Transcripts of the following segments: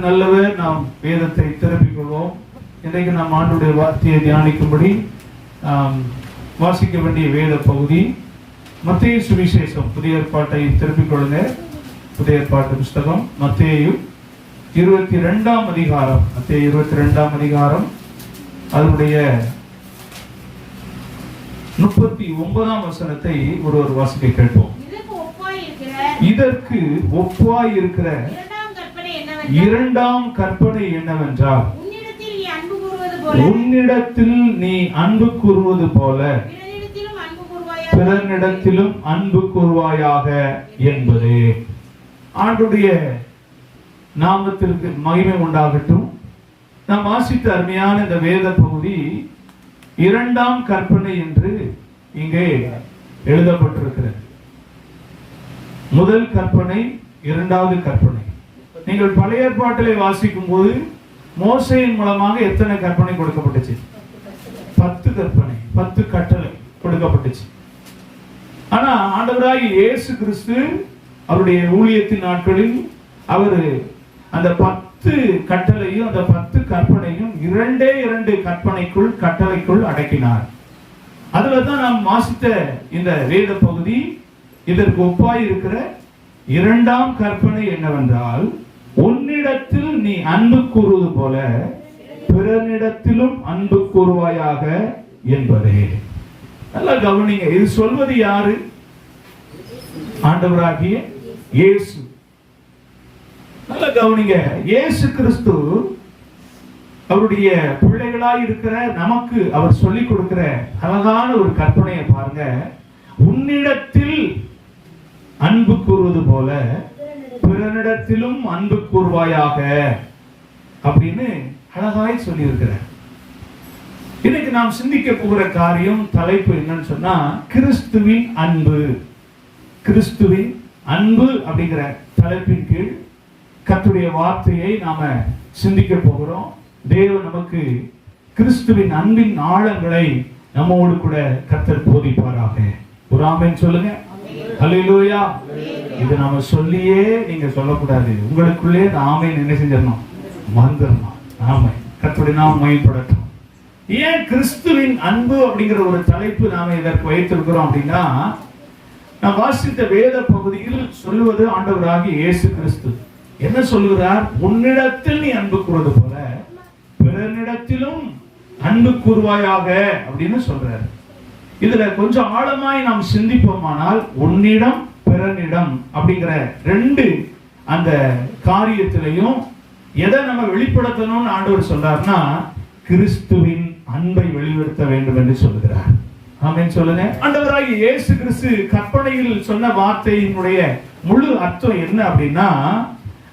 நல்லவர். நாம் வேதத்தை திருப்பிக் கொள்வோம். இன்றைக்கு நாம் ஆண்டுடைய வார்த்தையை தியானிக்கும்படி வாசிக்க வேண்டிய வேத பகுதி மத்தேயு சுவிசேஷம். புதிய ஏற்பாட்டை திருப்பிக் கொள்ளுங்க. புதிய ஏற்பாட்டு புஸ்தகம் மத்தேயு 22ஆம் அதிகாரம். மத்தேயு 22ஆம் அதிகாரம் அதனுடைய 39ஆம் வசனத்தை ஒருவர் வாசிக்க கேட்போம். இதற்கு ஒப்பாய் இருக்கிற இரண்டாம் கற்பனை என்னவென்றால், உன்னிடத்தில் நீ அன்பு கூறுவது போல பிறனிடத்திலும் அன்பு கூறுவாயாக என்பதே. ஆண்டுடைய நாமத்திற்கு மகிமை உண்டாகட்டும். நாம் வாசித்த அருமையான இந்த வேத பகுதி இரண்டாம் கற்பனை என்று இங்கே எழுதப்பட்டிருக்கிறது. முதல் கற்பனை, இரண்டாவது கற்பனை. நீங்கள் பழைய ஏற்பாட்டிலே வாசிக்கும் போது மோசேயின் மூலமாக எத்தனை கற்பனை கொடுக்கப்பட்டுச்சு? 10 கற்பனை, 10 கட்டளை கொடுக்கப்பட்டுச்சு. ஆனா ஆண்டவராகிய இயேசு கிறிஸ்து அவருடைய ஊழியத்தின் நாட்களில் அவர் அந்த 10 கட்டளையும் அந்த 10 கற்பனையும் 2 கட்டளைக்குள் அடக்கினார். அதுலதான் நாம் வாசித்த இந்த வேத பகுதி. இதற்கு ஒப்பாய் இருக்கிற இரண்டாம் கற்பனை என்னவென்றால், உன்னிடத்தில் நீ அன்பு கூறுவது போல பிறனிடத்திலும் அன்பு கூறுவாயாக என்பதே. நல்லா கவனிங்க. இது சொல்வது யாரு? ஆண்டவராகிய இயேசு. நல்லா கவனிங்க. இயேசு கிறிஸ்து அவருடைய பிள்ளைகளாய் இருக்கிற நமக்கு அவர் சொல்லிக் கொடுக்கிற அழகான ஒரு கற்பனையை பாருங்க. உன்னிடத்தில் அன்பு கூறுவது போல பிறனிடத்திலும் அன்பு கூறுவாயாக அப்படின்னு அழகாய் சொல்லி இருக்கிறார். இன்னைக்கு நாம் சிந்திக்க போகிற காரியம், தலைப்பு என்னன்னு சொன்னா, கிறிஸ்துவின் அன்பு. கிறிஸ்துவின் அன்பு அப்படிங்கிற தலைப்பின் கீழ் கர்த்தருடைய வார்த்தையை நாம சிந்திக்க போகிறோம். தேவன் நமக்கு கிறிஸ்துவின் அன்பின் ஆழங்களை நம்மோடு கூட கர்த்தர் போதிப்பாராக. ஒரு ஆமென் சொல்லுங்க. ஹல்லேலூயா. இது நாம சொல்லியே நீங்க சொல்லக்கூடாது. உங்களுக்குள்ளே ஆமென் என்ன செஞ்சிடணும்? வந்துடணும். ஆமென். கர்த்தருடைய நாமம் மகிமைப்படட்டும். ஏன் கிறிஸ்துவின் அன்பு அப்படிங்கிற ஒரு தலைப்பு நாம இதற்கு வைத்திருக்கிறோம் அப்படின்னா, நாம் வாசித்த வேத பகுதியில் சொல்லுவது ஆண்டவராகிய இயேசு கிறிஸ்து என்ன சொல்லுகிறார்? உன்னிடத்தில் நீ அன்பு கூறுவது போல பிறனிடத்திலும் அன்பு கூறுவாயாக அப்படின்னு சொல்றாரு. இதுல கொஞ்சம் ஆழமாய் நாம் சிந்திப்போமானால், உன்னிடம் பிறனிடம் அப்படிங்கிற 2 அந்த காரியத்திலையும் எதை நம்ம வெளிப்படுத்தணும்னு ஆண்டவர் சொல்றாருன்னா, கிறிஸ்துவின் அன்பை வெளிப்படுத்த வேண்டும் என்று சொல்லுகிறார். ஆமென் சொல்லுங்க. ஆண்டவராகிய இயேசு கிறிஸ்து கற்பனையில் சொன்ன வார்த்தையினுடைய முழு அர்த்தம் என்ன அப்படின்னா,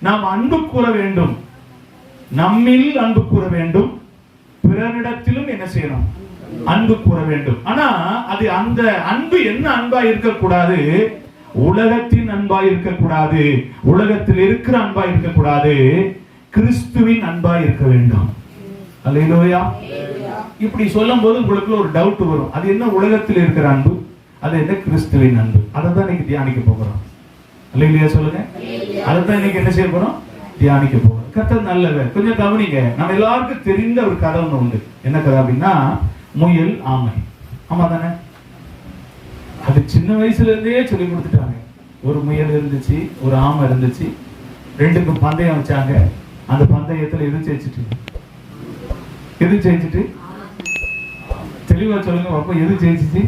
நாம் அன்பு கூற வேண்டும், நம்மில் அன்பு கூற வேண்டும், பிறரிடத்திலும் என்ன செய்யணும்? அன்பு கூற வேண்டும். ஆனா அது அந்த அன்பு என்ன அன்பா இருக்கக்கூடாது? உலகத்தின் அன்பா இருக்கக்கூடாது, உலகத்தில் இருக்கிற அன்பா இருக்கக்கூடாது, கிறிஸ்துவின் அன்பா இருக்க வேண்டும். அல்லேலூயா. இப்படி சொல்லும் போது உங்களுக்கு ஒரு டவுட் வரும். அது என்ன உலகத்தில் இருக்கிற அன்பு, அது என்ன கிறிஸ்துவின் அன்பு? அதை தான் இன்னைக்கு தியானிக்க போகிறோம். அல்லேலூயா சொல்லுங்க. அதை தான் இன்னைக்கு என்ன செய்ய போறோம்? தியானிக்க போகிறோம். கர்த்தர் நல்லவர். கொஞ்சம் கவனிங்க. நம்ம எல்லாருக்கும் தெரிந்த ஒரு கதை ஒன்று உண்டு. என்ன கதை அப்படின்னா, முயல் ஆமை. ஆமா தானே? அது சின்ன வயசுல இருந்தே சொல்லி கொடுத்துட்டாங்க. ஒரு முயல் இருந்துச்சு, ஒரு ஆமை இருந்துச்சு. 2க்கும் பந்தயம் வச்சாங்க. அந்த பந்தயத்துல எது ஜெயிச்சிட்டு தெளிவா சொல்லுங்க பாப்பா. எது ஜெயிச்சிச்சு?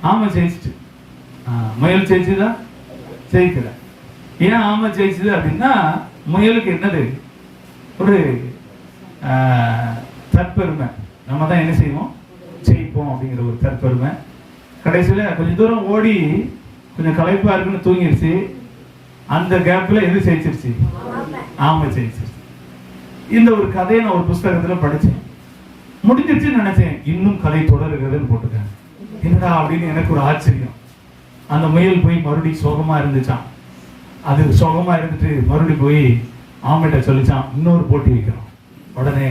ஆமை ஜெயிச்சிட்டு. முயல் ஜெயிச்சுதா? ஜெயிக்கல. ஏன் ஆமை ஜெயிச்சது அப்படின்னா, முயலுக்கு என்னது? ஒரு தற்பெருமை. நம்ம தான் என்ன செய்வோம்? ஜெயிப்போம் அப்படிங்கிற ஒரு தற்பெருமை. கடைசியில் கொஞ்சம் தூரம் ஓடி கொஞ்சம் களைப்பா இருக்குன்னு தூங்கிடுச்சு. அந்த கேப்ல எது ஜெயிச்சிருச்சு? ஆமை ஜெயிச்சிருச்சு. இந்த ஒரு கதையை நான் ஒரு புஸ்தகத்துல படிச்சேன். முடிஞ்சிருச்சுன்னு நினைச்சேன். இன்னும் கதை தொடருகிறதுன்னு போட்டுருக்காங்க. என்னடா அப்படின்னு எனக்கு ஒரு ஆச்சரியம். அந்த முயல் போய் மறுபடியும் சோகமா இருந்துச்சான். அது சோகமா இருந்துட்டு மறுபடியும் போய் ஆமைட்ட சொல்லிச்சான், இன்னொரு போட்டி வைக்கிறோம். உடனே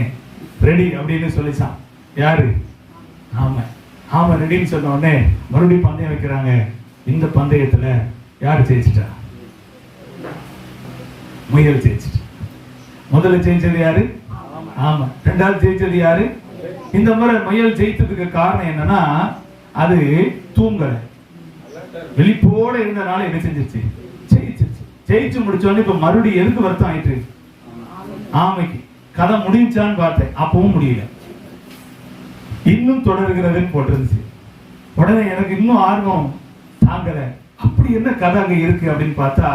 ரெடி அப்படின்னு சொல்லிச்சான். யாரு? ஆமை. ஆமை ரெடின்னு சொன்ன உடனே மறுபடியும் பந்தயம் வைக்கிறாங்க. இந்த பந்தயத்துல யாரு ஜெயிச்சிட்டா? முயல் ஜெயிச்சிட்டு. முதல்ல ஜெயிச்சது யாரு? ஆமா. ரெண்டாவது ஜெயிச்சது யாரு? இந்த முறை முயல் ஜெயித்ததுக்கு காரணம் என்னன்னா, அது தூங்கல, விழிப்போட இருந்தனால என்ன செஞ்சிருச்சு? ஜெயிச்சிருச்சு. ஜெயிச்சு முடிச்சோன்னு இப்ப மறுபடியும் எதுக்கு வருத்தம் ஆயிட்டு? ஆமைக்கு. கதை முடிஞ்சான்னு பார்த்தேன், அப்பவும் முடியல, இன்னும் தொடர்கிறதுன்னு போட்டிருந்துச்சு. உடனே எனக்கு இன்னும் ஆர்வம் தாங்கல, அப்படி என்ன கதை அங்க இருக்கு அப்படின்னு பார்த்தா,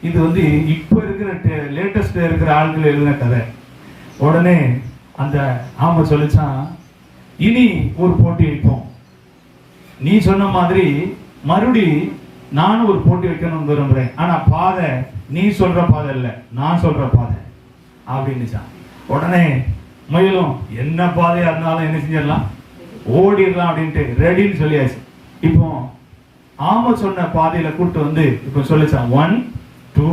இது வந்து இப்ப இருக்கிற லேட்டஸ்ட் இருக்கிற ஆட்கள் எழுதின கதை. உடனே அந்த ஆமை சொல்லிச்சான், இனி ஒரு போட்டி வைப்போம், நீ சொன்ன மாதிரி மறுபடி நானும் ஒரு போட்டி வைக்கணும்னு விரும்புறேன், ஆனா பாதை நீ சொல்ற பாதை இல்ல, நான் சொல்ற பாதை அப்படின்னுச்சான். உடனே முயலும் என்ன பாதையா இருந்தாலும் என்ன செஞ்சிடலாம், ஓடிடலாம் அப்படின்ட்டு ரெடின்னு சொல்லியாச்சு. இப்போ ஆமை சொன்ன பாதையில கூட்டு வந்து இப்ப சொல்லிச்சான் 1 2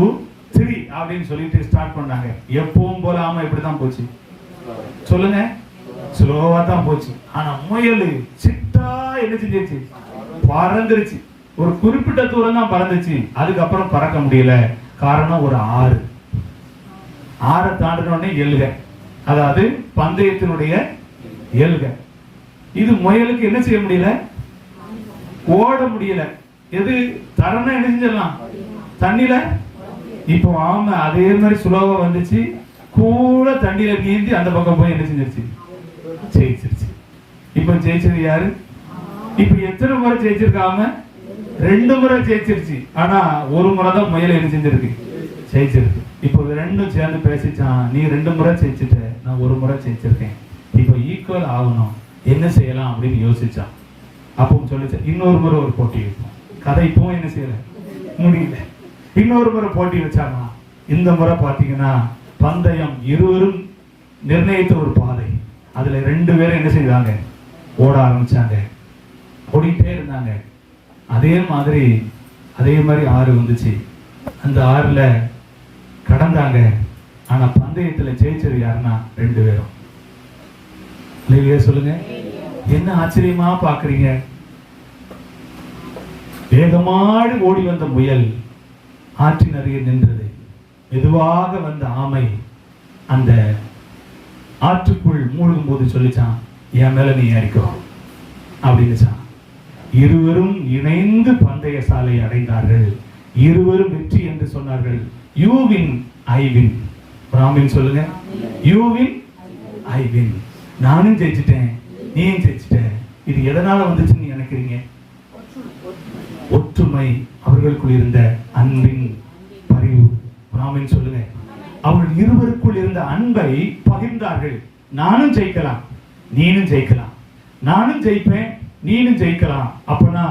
3 அப்படின்னு சொல்லிட்டு ஸ்டார்ட் பண்ணாங்க. எப்பவும் போல ஆமை இப்படிதான் போச்சு, சொல்லுங்க, ஸ்லோவா தான் போச்சு. ஆனா முயல் சிட்டா என்ன செஞ்சிருச்சு? பறந்துருச்சு. ஒரு குறிப்பிட்ட தூரம் தான் பறந்துச்சு, அதுக்கப்புறம் பறக்க முடியல. காரணம் ஒரு ஆறை தாண்டினோடனே எழுக, அதாவது பந்தயத்தினுடைய எழுக. இது முயலுக்கு என்ன செய்ய முடியல? ஓட முடியல. எது தரணும் என்ன செஞ்சிடலாம் தண்ணியில. இப்போ ஆமா அதே மாதிரி சுலோவா வந்துச்சு, கூட தண்ணியில நீந்தி அந்த பக்கம் போய் என்ன செஞ்சிருச்சு? ஜெயிச்சிருச்சு. இப்ப ஜெயிச்சது யாரு? இப்ப எத்தனை முறை ஜெயிச்சிருக்காம? 2 முறை ஜெயிச்சிருச்சு. ஆனா ஒரு முறை தான் முயல் என்ன செஞ்சிருக்கு? ஜெயிச்சிருக்கு. இப்போ ரெண்டும் சேர்ந்து பேசிச்சான், நீ 2 முறை ஜெயிச்சுட்ட, நான் 1 முறை ஜெயிச்சிருக்கேன், இப்போ ஈக்குவல் ஆகணும், என்ன செய்யலாம் அப்படின்னு யோசிச்சான். அப்போ சொல்லிச்சு, இன்னொரு முறை ஒரு போட்டி வைப்போம். கதை இப்போ என்ன செய்யல, முடியல. இன்னொரு முறை போட்டி வச்சாங்க. இந்த முறை பாத்தீங்கன்னா பந்தயம் இருவரும் நிர்ணயித்த ஒரு பாதை, அதுல 2 பேரும் என்ன செய்தாங்க? ஓட ஆரம்பிச்சாங்க. ஓடிட்டே இருந்தாங்க. அதே மாதிரி ஆறு வந்துச்சு. அந்த ஆறுல கடந்தாங்க. ஆனா பந்தயத்துல ஜெயிச்சது யாருன்னா 2 பேரும். இல்லையே சொல்லுங்க, என்ன ஆச்சரியமா பாக்குறீங்க? வேகமாடி ஓடி வந்த முயல் ஆற்றின் அருகே நின்றது. மெதுவாக வந்த ஆமை அந்த ஆற்றுக்குள் மூழ்கும் போது சொல்லிச்சான், என் மேல நீ ஏறிக்கோ அப்படின்னு. இருவரும் இணைந்து பந்தய சாலை அடைந்தார்கள். இருவரும் வெற்றி என்று சொன்னார்கள். You win, I win. ராமின் சொல்லுங்க, யூ வின், ஐ வின். நானும் ஜெயிச்சிட்டேன், நீயும் ஜெயிச்சிட்ட. இது எதனால வந்துச்சுன்னு நினைக்கிறீங்க? ஒற்றுமை, அவர்களுக்குள் இருந்த அன்பின் பரிவு. ராமின் சொல்லுங்க, அவர்கள் இருவருக்குள் இருந்த அன்பை பகிர்ந்தார்கள். நானும் ஜெயிக்கலாம், நீனும் ஜெயிக்கலாம், நானும் ஜெயிப்பேன், நீனும் ஜெயிக்கலாம். அப்பனா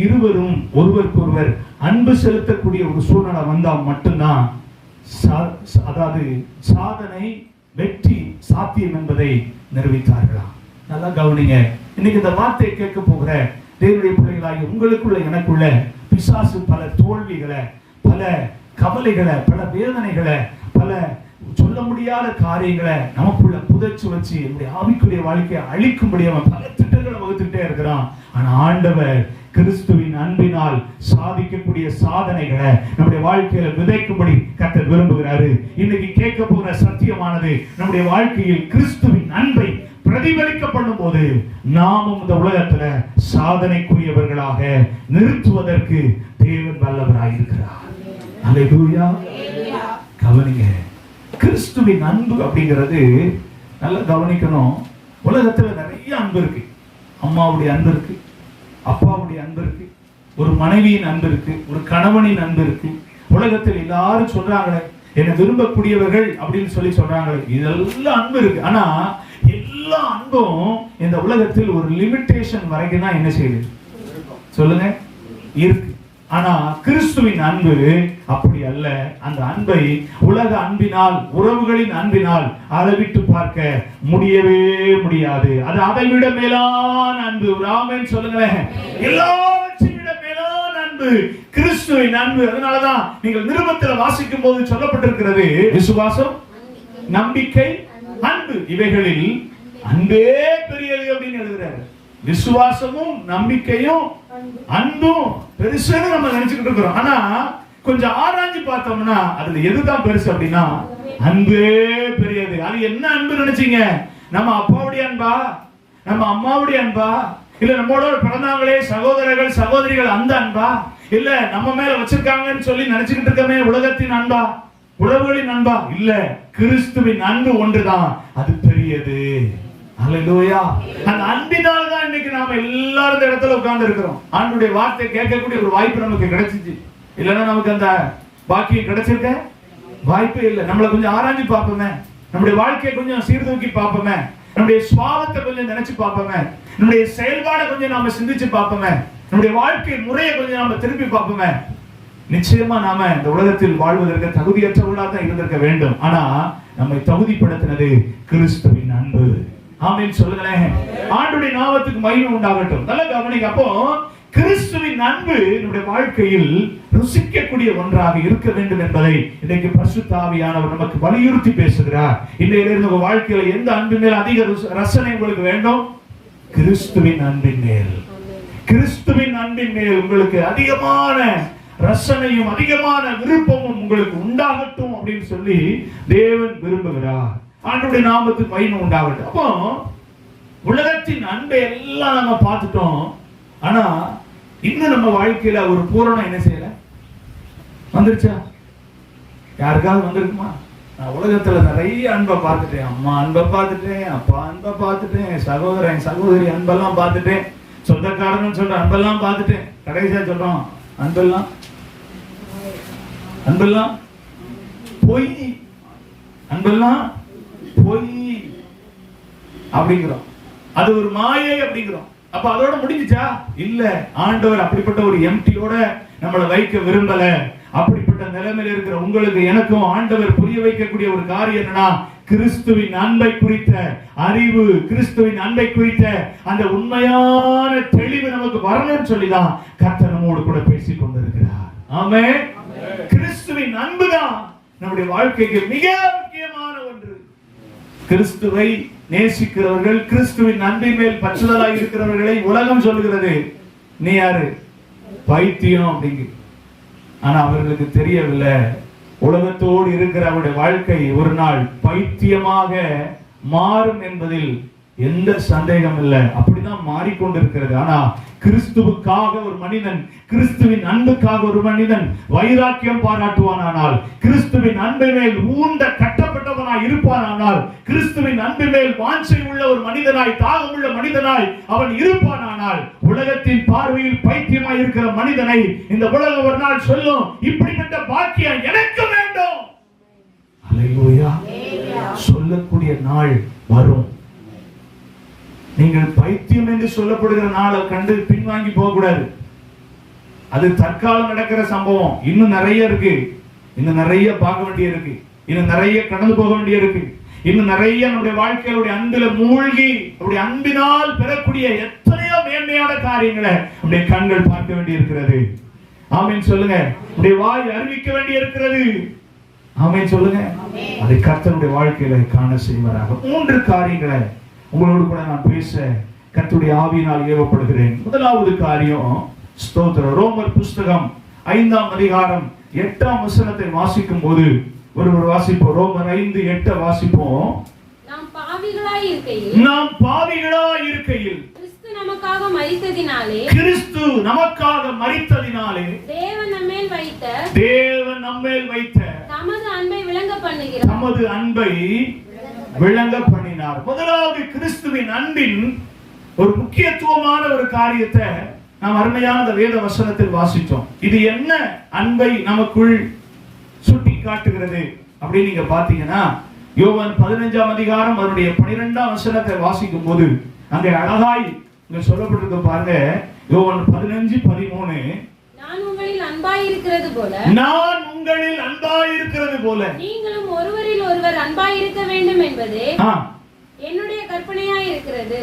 இருவரும் ஒருவருக்கொருவர் அன்பு செலுத்தக்கூடிய ஒரு சூழ்நிலை வந்தா மட்டும்தான் அதாவது சாதனை, வெற்றி சாத்தியம் என்பதை நிரூபித்தார்களா? நல்லா கவனிங்க. இன்னைக்கு இந்த வார்த்தையை கேட்க போகிற தேவனுடைய பிள்ளைகளாகி உங்களுக்குள்ள எனக்குள்ள பிசாசு பல தோல்விகளை, பல கவலைகளை, பல வேதனைகளை, பல சொல்ல முடியாத காரியங்களை நமக்குள்ள புதைச்சு வச்சு நம்முடைய ஆவிக்குரிய வாழ்க்கையை அழிக்கும்படி அவன் பல திட்டங்களை வகுத்துட்டே இருக்கிறான். ஆனா ஆண்டவர் கிறிஸ்துவின் அன்பினால் சாதிக்கக்கூடிய சாதனைகளை நம்முடைய வாழ்க்கையில விதைக்கும்படி கர்த்தர் விரும்புகிறாரு. இன்னைக்கு கேட்க போகிற சத்தியமானது நம்முடைய வாழ்க்கையில் கிறிஸ்துவின் அன்பை பிரதிபலிக்கப்படும் போது நாமும் இந்த உலகத்துல சாதனைக்குரியவர்களாக நிறுத்துவதற்கு தேவன் வல்லவராய் இருக்கிறார். அல்லேலூயா. கவனிங்க, கிறிஸ்துவின் அன்பு அப்படிங்கிறது நல்லா கவனிக்கணும். உலகத்துல நிறைய அன்பு இருக்கு. அம்மாவுடைய அன்பு இருக்கு, அப்பாவுடைய அன்பு இருக்கு, ஒரு மனைவியின் அன்பு இருக்கு, ஒரு கணவனின் அன்பு இருக்கு. உலகத்தில் எல்லாரும் சொல்றாங்களே என்னை விரும்பக்கூடியவர்கள் அப்படின்னு சொல்லி சொல்றாங்களே, இதெல்லாம் அன்பு இருக்கு. ஆனா எல்லா அன்பும் இந்த உலகத்தில் ஒரு லிமிட்டேஷன் வரைக்கும் தான் என்ன செய்யுது சொல்லுங்க இருக்கு. ஆனா கிறிஸ்துவின் அன்பு அப்படி அல்ல. அந்த அன்பை உலக அன்பினால், உறவுகளின் அன்பினால் அளவிட்டு பார்க்க முடியவே முடியாது. அது அதை விட மேலான அன்பு. ராமன் சொல்லுங்களேன், எல்லாவற்றையும் விட மேலான அன்பு கிறிஸ்துவின் அன்பு. அதனாலதான் நீங்கள் நிருபத்தில் வாசிக்கும் போது சொல்லப்பட்டிருக்கிறது, விசுவாசம், நம்பிக்கை, அன்பு, இவைகளில் அன்பே பெரியது அப்படின்னு எழுதுறாரு. விசுவாசமும் நம்பிக்கையும் அன்பும் பெருசுன்னு நம்ம நினைச்சுக்கிட்டு இருக்கிறோம். ஆனா கொஞ்சம் ஆராய்ஞ்சு பார்த்தோம்னா அதுல எதுதான் பெருசு அப்படின்னா அன்பே பெரியது. அது என்ன அன்பு நினைச்சீங்க? நம்ம அப்பாவுடைய அன்பா, நம்ம அம்மாவுடைய அன்பா, இல்ல நம்மளோட பிறந்தாங்களே சகோதரர்கள் சகோதரிகள் அந்த அன்பா, இல்ல நம்ம மேல வச்சிருக்காங்கன்னு சொல்லி நினைச்சுக்கிட்டு இருக்கமே உலகத்தின் அன்பா, உறவுகளின் அன்பா? இல்ல, கிறிஸ்துவின் அன்பு ஒன்றுதான், அது பெரியது. அல்லேலூயா. அந்த அன்பினால் தான் இன்னைக்கு நாம எல்லாரும் இந்த இடத்துல உட்கார்ந்து இருக்கிறோம். ஆண்டவருடைய வார்த்தை கேட்கக்கூடிய ஒரு வாய்ப்பு நமக்கு கிடைச்சிச்சு. இல்லைன்னா நமக்கு அந்த பாக்கியம் கிடைச்சிருக்க வாய்ப்பே இல்லை. நம்மளை கொஞ்சம் ஆராய்ச்சி பார்ப்போமே, நம்முடைய வாழ்க்கையை கொஞ்சம் சீர்தூக்கி பார்ப்போமே, நம்முடைய சுபாவத்தை கொஞ்சம் நினைச்சு பார்ப்போமே, நம்முடைய செயல்பாடை கொஞ்சம் நாம சிந்திச்சு பார்ப்போமே, நம்முடைய வாழ்க்கை முறையை கொஞ்சம் நாம திருப்பி பார்ப்போமே. நிச்சயமா நாம இந்த உலகத்தில் வாழ்வதற்கு தகுதியற்றவர்களாக தான் இருந்திருக்க வேண்டும். ஆனா நம்மை தகுதிப்படுத்தினது கிறிஸ்துவின் அன்பு. ஆமென் சொல்லுங்களேன். ஆண்டவருடைய நாமத்துக்கு மகிமை உண்டாகட்டும். நல்ல கவனிங்க. அப்போ கிறிஸ்துவின் அன்பு நம்முடைய வாழ்க்கையில் ருசிக்கக்கூடிய ஒன்றாக இருக்க வேண்டும் என்பதை இன்றைக்கு பரிசுத்த ஆவியானவர் நமக்கு வலியுறுத்தி பேசுகிறார். இன்றையிலிருந்து உங்க வாழ்க்கையில எந்த அன்பின் மேல் அதிக ரசனை உங்களுக்கு வேண்டும்? கிறிஸ்துவின் அன்பின் மேல். கிறிஸ்துவின் அன்பின் மேல் உங்களுக்கு அதிகமான ரசனையும் அதிகமான விருப்பமும் உங்களுக்கு உண்டாகட்டும் அப்படின்னு சொல்லி தேவன் விரும்புகிறார். ஆண்டவருடைய நாமத்துக்கு மகிமை உண்டாகட்டும். அப்போ உலகத்தின் அன்பை எல்லாம் நம்ம பார்த்துட்டோம். ஆனா இன்னும் நம்ம வாழ்க்கையில ஒரு பூரணம் என்ன செய்யல? வந்துருச்சா? யாருக்காவது வந்திருக்குமா? நான் உலகத்துல நிறைய அன்பை பார்த்துட்டேன். அம்மா அன்பை பார்த்துட்டேன், அப்பா அன்பை பார்த்துட்டேன், சகோதரன் சகோதரி அன்பெல்லாம் பார்த்துட்டேன், சொந்தக்காரன் சொல்ற அன்பெல்லாம் பார்த்துட்டேன். கடைசியா சொல்றோம் அன்பெல்லாம் அன்பெல்லாம் பொய், அன்பெல்லாம் பொய் அப்படிங்கிறோம். அது ஒரு மாயை அப்படிங்கிறோம். அப்ப அதோட முடிஞ்சுச்சா? இல்ல. ஆண்டவர் அப்படிப்பட்ட ஒரு எம்டியோட நம்மளை வைக்க விரும்பல. அப்படிப்பட்ட நிலைமையில் இருக்கிற உங்களுக்கு எனக்கும் ஆண்டவர் புரிய வைக்கக்கூடிய ஒரு காரியம் என்னன்னா, கிறிஸ்துவின் அன்பை குறித்த அறிவு, கிறிஸ்துவின் அன்பை குறித்த அந்த உண்மையான தெளிவு நமக்கு வரணும்னு சொல்லிதான் கர்த்தர் நம்மோடு கூட பேசிக் கொண்டிருக்கிறார். ஆமென். கிறிஸ்துவின் அன்புதான் நம்முடைய வாழ்க்கைக்கு மிக முக்கியமான ஒன்று. கிறிஸ்துவை நேசிக்கிறவர்கள், கிறிஸ்துவின் அன்பின் மேல் பற்றுதலாய் இருக்கிறவர்களை உலகம் சொல்லுகிறது நீ யாரு? பைத்தியம் அப்படிங்க. ஆனா அவர்களுக்கு தெரியவில்லை, உலகத்தோடு இருக்கிற அவருடைய வாழ்க்கை ஒரு நாள் பைத்தியமாக மாறும் என்பதில் எந்த சந்தேகம் இல்லை. அப்படிதான் மாறிக்கொண்டிருக்கிறது. ஆனா கிறிஸ்துவுக்காக ஒரு மனிதன், கிறிஸ்துவின் அன்புக்காக ஒரு மனிதன் வைராக்கியம் பாராட்டுவானால், கிறிஸ்துவின் அன்பு மேல் ஊண்ட கட்டப்பட்டவனாய் இருப்பானால், கிறிஸ்துவின் அன்பு மேல் வாஞ்சை உள்ள ஒரு மனிதனாய், தாகம் உள்ள மனிதனாய் அவன் இருப்பானால், உலகத்தின் பார்வையில் பைத்தியமாய் இருக்கிற மனிதனை இந்த உலகம் ஒரு நாள் சொல்லும், இப்படிப்பட்ட பாக்கியம் எனக்கு வேண்டும். அல்லேலூயா. சொல்லக்கூடிய நாள் வரும். நீங்கள் பைத்தியம் என்று சொல்லப்படுகிற நாளை கண்டு பின்வாங்கி போக கூடாது. அது தற்காலம் நடக்கிற சம்பவம். இன்னும் நிறைய இருக்கு, இன்னும் நிறைய பார்க்க வேண்டிய இருக்கு, இன்னும் நிறைய கடந்து போக வேண்டிய இருக்கு, இன்னும் நிறைய நம்முடைய வாழ்க்கையுடைய அன்பில மூழ்கி அப்படி அன்பினால் பெறக்கூடிய எத்தனையோ மேன்மையான காரியங்களை நம்முடைய கண்கள் பார்க்க வேண்டி இருக்கிறது. ஆமென் சொல்லுங்க. நம்முடைய வாய் அறிவிக்க வேண்டி இருக்கிறது. ஆமென் சொல்லுங்க. அதை கர்த்தருடைய வாழ்க்கையில காண செய்வாராக. 3 காரியங்களை உங்களோடு கூட நான் பேச கர்த்தருடைய ஆவியினால் ஏவப்படுகிறேன். முதலாவது காரியம் ஸ்தோத்திரம். ரோமர் புஸ்தகம் 5ஆம் அதிகாரம் 8ஆம் வசனத்தை வாசிக்கும் போது ஒருவர் வாசிப்போம். ரோமர் 5:8 வாசிப்போம். நாம் பாவிகளாய் இருக்கையில் கிறிஸ்து நமக்காக மரித்ததினாலே தேவன் நம்மேல் வைத்த தமது அன்பை விளங்க பண்ணினார். முதலாவது கிறிஸ்துவின் அன்பின் ஒரு முக்கியத்துவமான ஒரு காரியத்தை நாம் அருமையான வேத வசனத்தில் வாசித்தோம். இது என்ன அன்பை நமக்குள் சுட்டி காட்டுகிறது அப்படின்னு நீங்க பாத்தீங்கன்னா, யோவான் 15ஆம் அதிகாரம் அதனுடைய 12ஆம் வசனத்தை வாசிக்கும் போது அங்கே அழகாய் இங்க சொல்லப்பட்டிருக்க பாருங்க. யோவான் 15:13 நான் உங்களில் அன்பாயிருக்கிறது போல நீங்களும் ஒருவரில் ஒருவர் அன்பாயிருக்க வேண்டும் என்பதே என்னுடைய கற்பனையாய் இருக்கிறது.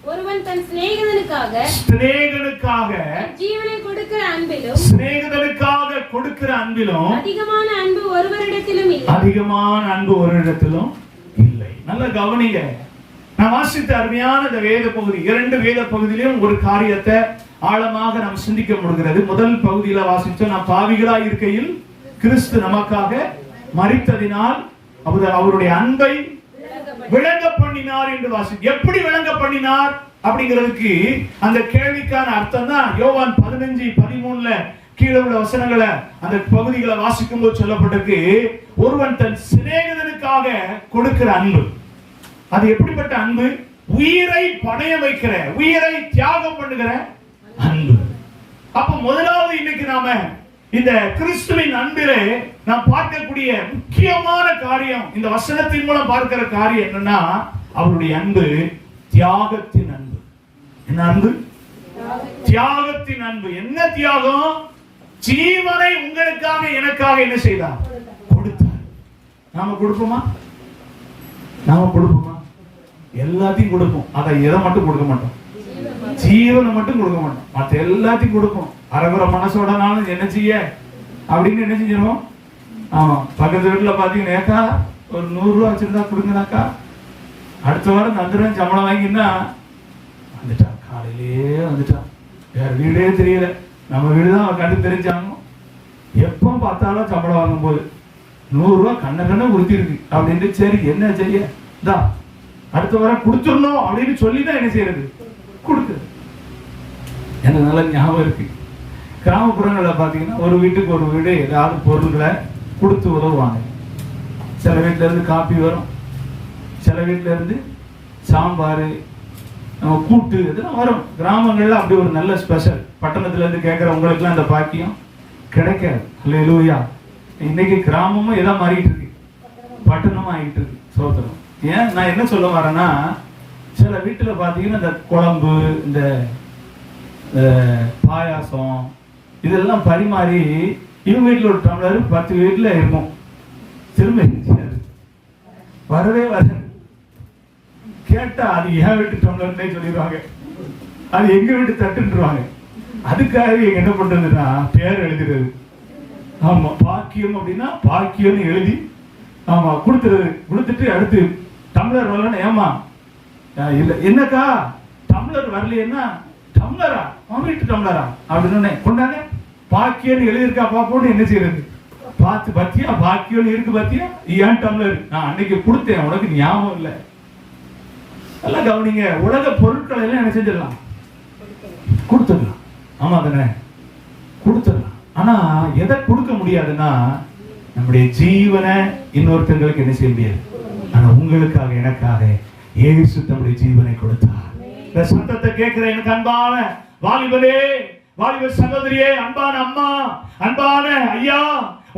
ஒருவன் தன் சிநேகிதனுக்காக ஜீவனை கொடுக்கிற அன்பிலும் அதிகமான அன்பு ஒருவரிடத்திலும் இல்லை. நல்ல கவனிங்க. நான் வாசித்த அருமையான இந்த வேத பகுதி, 2 வேத பகுதியிலும் ஒரு காரியத்தை ஆழமாக நாம் சிந்திக்க முடிகிறது. முதல் பகுதியில வாசிச்சோம், நாம் பாவிகளாய் இருக்கையில் கிறிஸ்து நமக்காக மரித்ததினால் அவருடைய அன்பை விளங்க பண்ணினார் என்று வாசி. எப்படி விளங்க பண்ணினார் அப்படிங்கிறதுக்கு அந்த கேள்விக்கான அர்த்தம் தான் யோவான் 15:13 கீழே உள்ள வசனங்களை அந்த பகுதிகளை வாசிக்கும் போது சொல்லப்பட்டிருக்கு. ஒருவன் தன் சிநேகிதனுக்காக கொடுக்கிற அன்பு, அது எப்படிப்பட்ட அன்பு? உயிரை பணைய வைக்கிற, உயிரை தியாகம் பண்ணுகிற அன்பு. அப்ப முதலாவது இன்னைக்கு நாம இந்த கிறிஸ்துவின் அன்பிலே நாம் பார்க்கக்கூடிய முக்கியமான காரியம், இந்த வசனத்தின் மூலம் பார்க்கிற காரியம் என்னன்னா, அவருடைய அன்பு தியாகத்தின் அன்பு. என்ன அன்பு? தியாகத்தின் அன்பு. என்ன தியாகம்? ஜீவனை உங்களுக்காக எனக்காக என்ன செய்தார்? கொடுத்தார். நாம கொடுப்போமா? நாம கொடுப்போமா? எல்லாத்தையும் கொடுப்போம். அதை எதை மட்டும் கொடுக்க மாட்டோம்? ஜீவனை மட்டும் கொடுக்க மாட்டோம். மற்ற எல்லாத்தையும் கொடுப்போம். அறகுற மனசோடனாலும் என்ன செய்ய அப்படின்னு என்ன செஞ்சிருவோம்? ஆமா, பக்கத்து வீட்டுல பாத்தீங்கன்னா ஒரு 100 ரூபா வச்சிருந்தா கொடுங்கனாக்கா, அடுத்த வாரம் தந்துடுவேன் சம்பளம் வாங்கினா வந்துட்டான், காலையிலேயே வந்துட்டான், வேற வீடே தெரியல, நம்ம வீடுதான் அவன் கண்டு தெரிஞ்சாங்க. எப்போ பார்த்தாலும் சம்பளம் வாங்கும் போது 100 ரூபா கண்ண உறுத்திருக்கு அப்படின்ட்டு, சரி என்ன செய்ய, தான் அடுத்த வாரம் கொடுத்துடணும் அப்படின்னு சொல்லிதான் என்ன செய்யறது? கொடுக்குறது. எனக்கு நல்ல ஞாபகம் இருக்கு. கிராமப்புறங்களில் பார்த்தீங்கன்னா ஒரு வீட்டுக்கு ஒரு வீடு ஏதாவது பொருள்களை கொடுத்து உதவுவாங்க. சில வீட்டில இருந்து காப்பி வரும், சில வீட்டில இருந்து சாம்பார், கூட்டு இதெல்லாம் வரும். கிராமங்கள்ல அப்படி ஒரு நல்ல ஸ்பெஷல். பட்டணத்துல இருந்து கேட்கிற உங்களுக்குலாம் அந்த பாக்கியம் கிடைக்காது. அல்லேலூயா. இன்னைக்கு கிராமமும் எதா மாறிட்டு இருக்கு, பட்டணமும் ஆகிட்டு இருக்கு. சோதரம். ஏன் நான் என்ன சொல்ல வரேன்னா, சில வீட்டுல பாத்தீங்கன்னா இந்த குழம்பு, இந்த பாயாசம் இதெல்லாம் பரிமாறி இவங்க வீட்டுல ஒரு டம்ளர் 10 வீட்டுல இருக்கும். திரும்ப வரவே வர கேட்டா அது என் வீட்டு டம்ளர்னே சொல்லிடுவாங்க, அது எங்க வீட்டு தட்டுன்றாங்க. அதுக்காக என்ன பண்றதுன்னா பேர் எழுதுறது. ஆமா, பாக்கியம் அப்படின்னா பாக்கியம்னு எழுதி ஆமா கொடுத்துறது. கொடுத்துட்டு அடுத்து டம்ளர் வரலன்னா, ஏமா இல்ல என்னக்கா டம்ளர் வரலைன்னா, டம்ளரா வீட்டு டம்ளரா அப்படின்னு கொண்டாங்க, பாக்கியம்னு எழுதியிருக்கா பாப்போன்னு என்ன செய்யறது? பார்த்து பத்தியா பாக்கியம்னு இருக்கு பத்தியா, ஏன் டம்ளர் நான் அன்னைக்கு கொடுத்தேன் உனக்கு ஞாபகம் இல்லை. எல்லாம் கவனிங்க, உலக பொருட்களை எல்லாம் என்ன செஞ்சிடலாம்? கொடுத்துடலாம். ஆமா தானே, கொடுத்துடலாம். ஆனா எதை கொடுக்க முடியாதுன்னா, நம்முடைய ஜீவனை இன்னொருத்தங்களுக்கு என்ன செய்ய முடியாது. ஆனா உங்களுக்காக எனக்காக இயேசு தம்முடைய ஜீவனை கொடுத்தார். இந்த சத்தத்தை கேட்கிற எனக்கு அன்பான வாலிபனே, வாலிப சகோதரியே, அன்பான அம்மா, அன்பான ஐயா,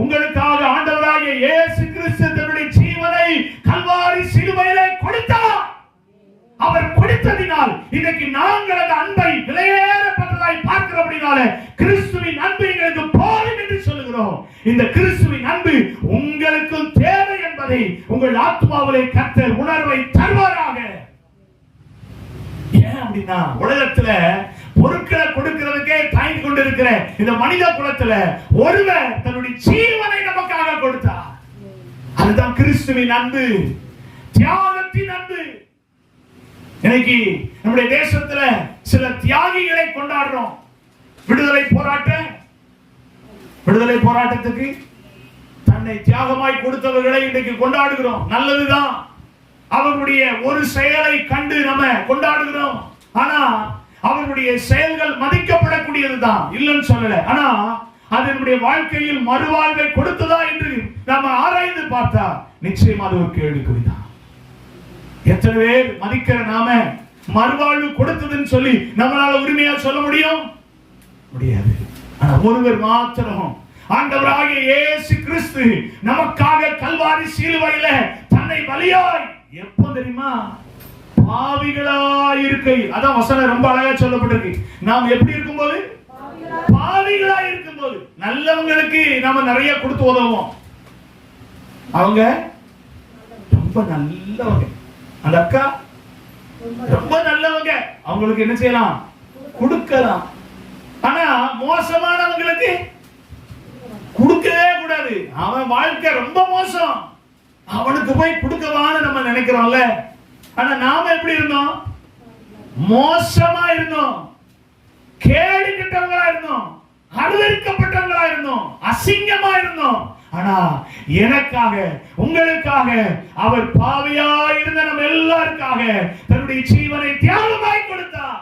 உங்களுக்காக ஆண்டவராகிய இயேசு கிறிஸ்து தம்முடைய ஜீவனை கல்வாரி சிலுவையிலே கொடுத்தார். அவர் கொடுத்ததினால் இன்னைக்கு நாங்கள் அந்த அன்பை விலையேறப்பட்டதாய் பார்க்கிறபடினால கிறிஸ்துவின் அன்பு எங்களுக்கு போதும் என்று சொல்லுகிறோம். இந்த கிறிஸ்துவின் அன்பு உங்களுக்கும் தேவை என்பதை உங்கள் ஆத்மாவிலே கர்த்தர் உணர்வை தருவாராக. ஏன் அப்படின்னா, உலகத்துல பொருட்களை கொடுக்கிறதுக்கே தயங்கி கொண்டிருக்கிற இந்த மனித குலத்துல ஒருவர் தன்னுடைய ஜீவனை நமக்காக கொடுத்தார். அதுதான் கிறிஸ்துவின் அன்பு, தியாகத்தின் அன்பு. இன்னைக்கு நம்முடைய தேசத்துல சில தியாகிகளை கொண்டாடுறோம். விடுதலை போராட்டத்துக்கு தன்னை தியாகமாய் கொடுத்தவர்களை இன்றைக்கு கொண்டாடுகிறோம். நல்லதுதான், அவர்களுடைய ஒரு செயலை கண்டு நம்ம கொண்டாடுகிறோம். ஆனா அவர்களுடைய செயல்கள் மதிக்கப்படக்கூடியதுதான், இல்லைன்னு சொல்லல. ஆனா அதனுடைய வாழ்க்கையில் மறுவாழ்வை கொடுத்ததா என்று நாம ஆராய்ந்து பார்த்தா நிச்சயமா அது ஒரு கேள்விக்குறிதான். எத்தனை பேர் மதிக்கிற நாம மறுவாழ்வு கொடுத்ததுன்னு சொல்லி நம்மளால உரிமையா சொல்ல முடியாது. ஆனா ஒருவர் மாத்திரம், ஆண்டவராகிய இயேசு கிறிஸ்து நமக்காக கல்வாரி சிலுவையில தன்னை பலியாய், எப்போ தெரியுமா? பாவிகளாய் இருக்கையில். அதான் வசனம் ரொம்ப அழகா சொல்லப்பட்டிருக்கு. நாம் எப்படி இருக்கும்போது? பாவிகளாய் இருக்கும்போது. நல்லவங்களுக்கு நாம நிறைய கொடுத்து உதவுவோம். அவங்க ரொம்ப நல்லவங்க, அந்த அக்கா ரொம்ப நல்லவங்க, அவங்களுக்கு என்ன செய்யலாம்? கொடுக்கலாம். ஆனா மோசமானவங்களுக்கு கொடுக்கவே கூடாது. அவன் வாழ்க்கை ரொம்ப மோசம், அவனுக்கு போய் கொடுக்கவான்னு நம்ம நினைக்கிறோம்ல. ஆனா நாம எப்படி இருந்தோம்? மோசமா இருந்தோம். கேடு கெட்டவங்களா இருந்தோம், அருவருக்கப்பட்டவங்களா இருந்தோம், அசிங்கமா இருந்தோம். ஆனா எனக்காக உங்களுக்காக அவர் பாவியா இருந்த நம்ம எல்லாருக்காக தன்னுடைய ஜீவனை தியாகமாய் கொடுத்தார்.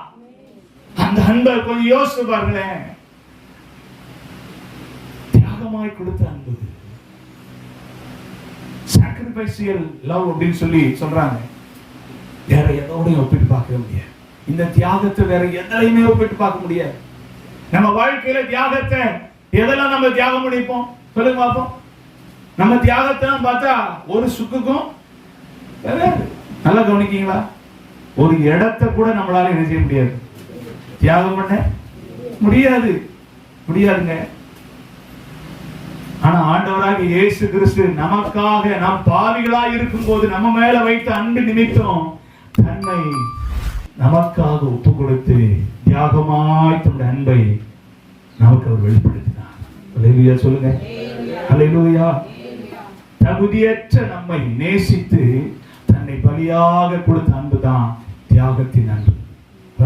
அந்த அன்பை கொஞ்சம் யோசிச்சு பாருங்களேன். தியாகமாய் கொடுத்த அன்பு, சாக்ரிஃபைசியல் லவ் அப்படின்னு சொல்லி சொல்றாங்க. வேற எதோடையும் ஒப்பிட்டு பார்க்க முடியாது. இந்த தியாகத்தை வேற எதையுமே ஒப்பிட்டு பார்க்க முடியாது. நம்ம வாழ்க்கையில தியாகத்தை எதெல்லாம் நம்ம தியாகம் பண்ணிப்போம் சொல்லுங்க பாப்போம். நம்ம தியாகத்தை பார்த்தா ஒரு சுக்குக்கும் நல்லா கவனிக்கீங்களா, ஒரு இடத்தை கூட நம்மளால என்ன செய்ய முடியாது, தியாகம் பண்ண முடியாது, முடியாதுங்க. ஆனா ஆண்டவராக இயேசு கிறிஸ்து நமக்காக நாம் பாவிகளாய் இருக்கும் போது நம்ம மேல வைத்த அன்பு நிமித்தம் தன்னை நமக்காக ஒப்பு கொடுத்து தியாகமாய் தன்னுடைய அன்பை நமக்கு அவர் வெளிப்படுத்தினார். அல்லேலூயா சொல்லுங்க, அல்லேலூயா. தகுதியற்ற நம்மை நேசித்து தன்னை பலியாக கொடுத்த அன்பு தான் தியாகத்தின் அன்பு.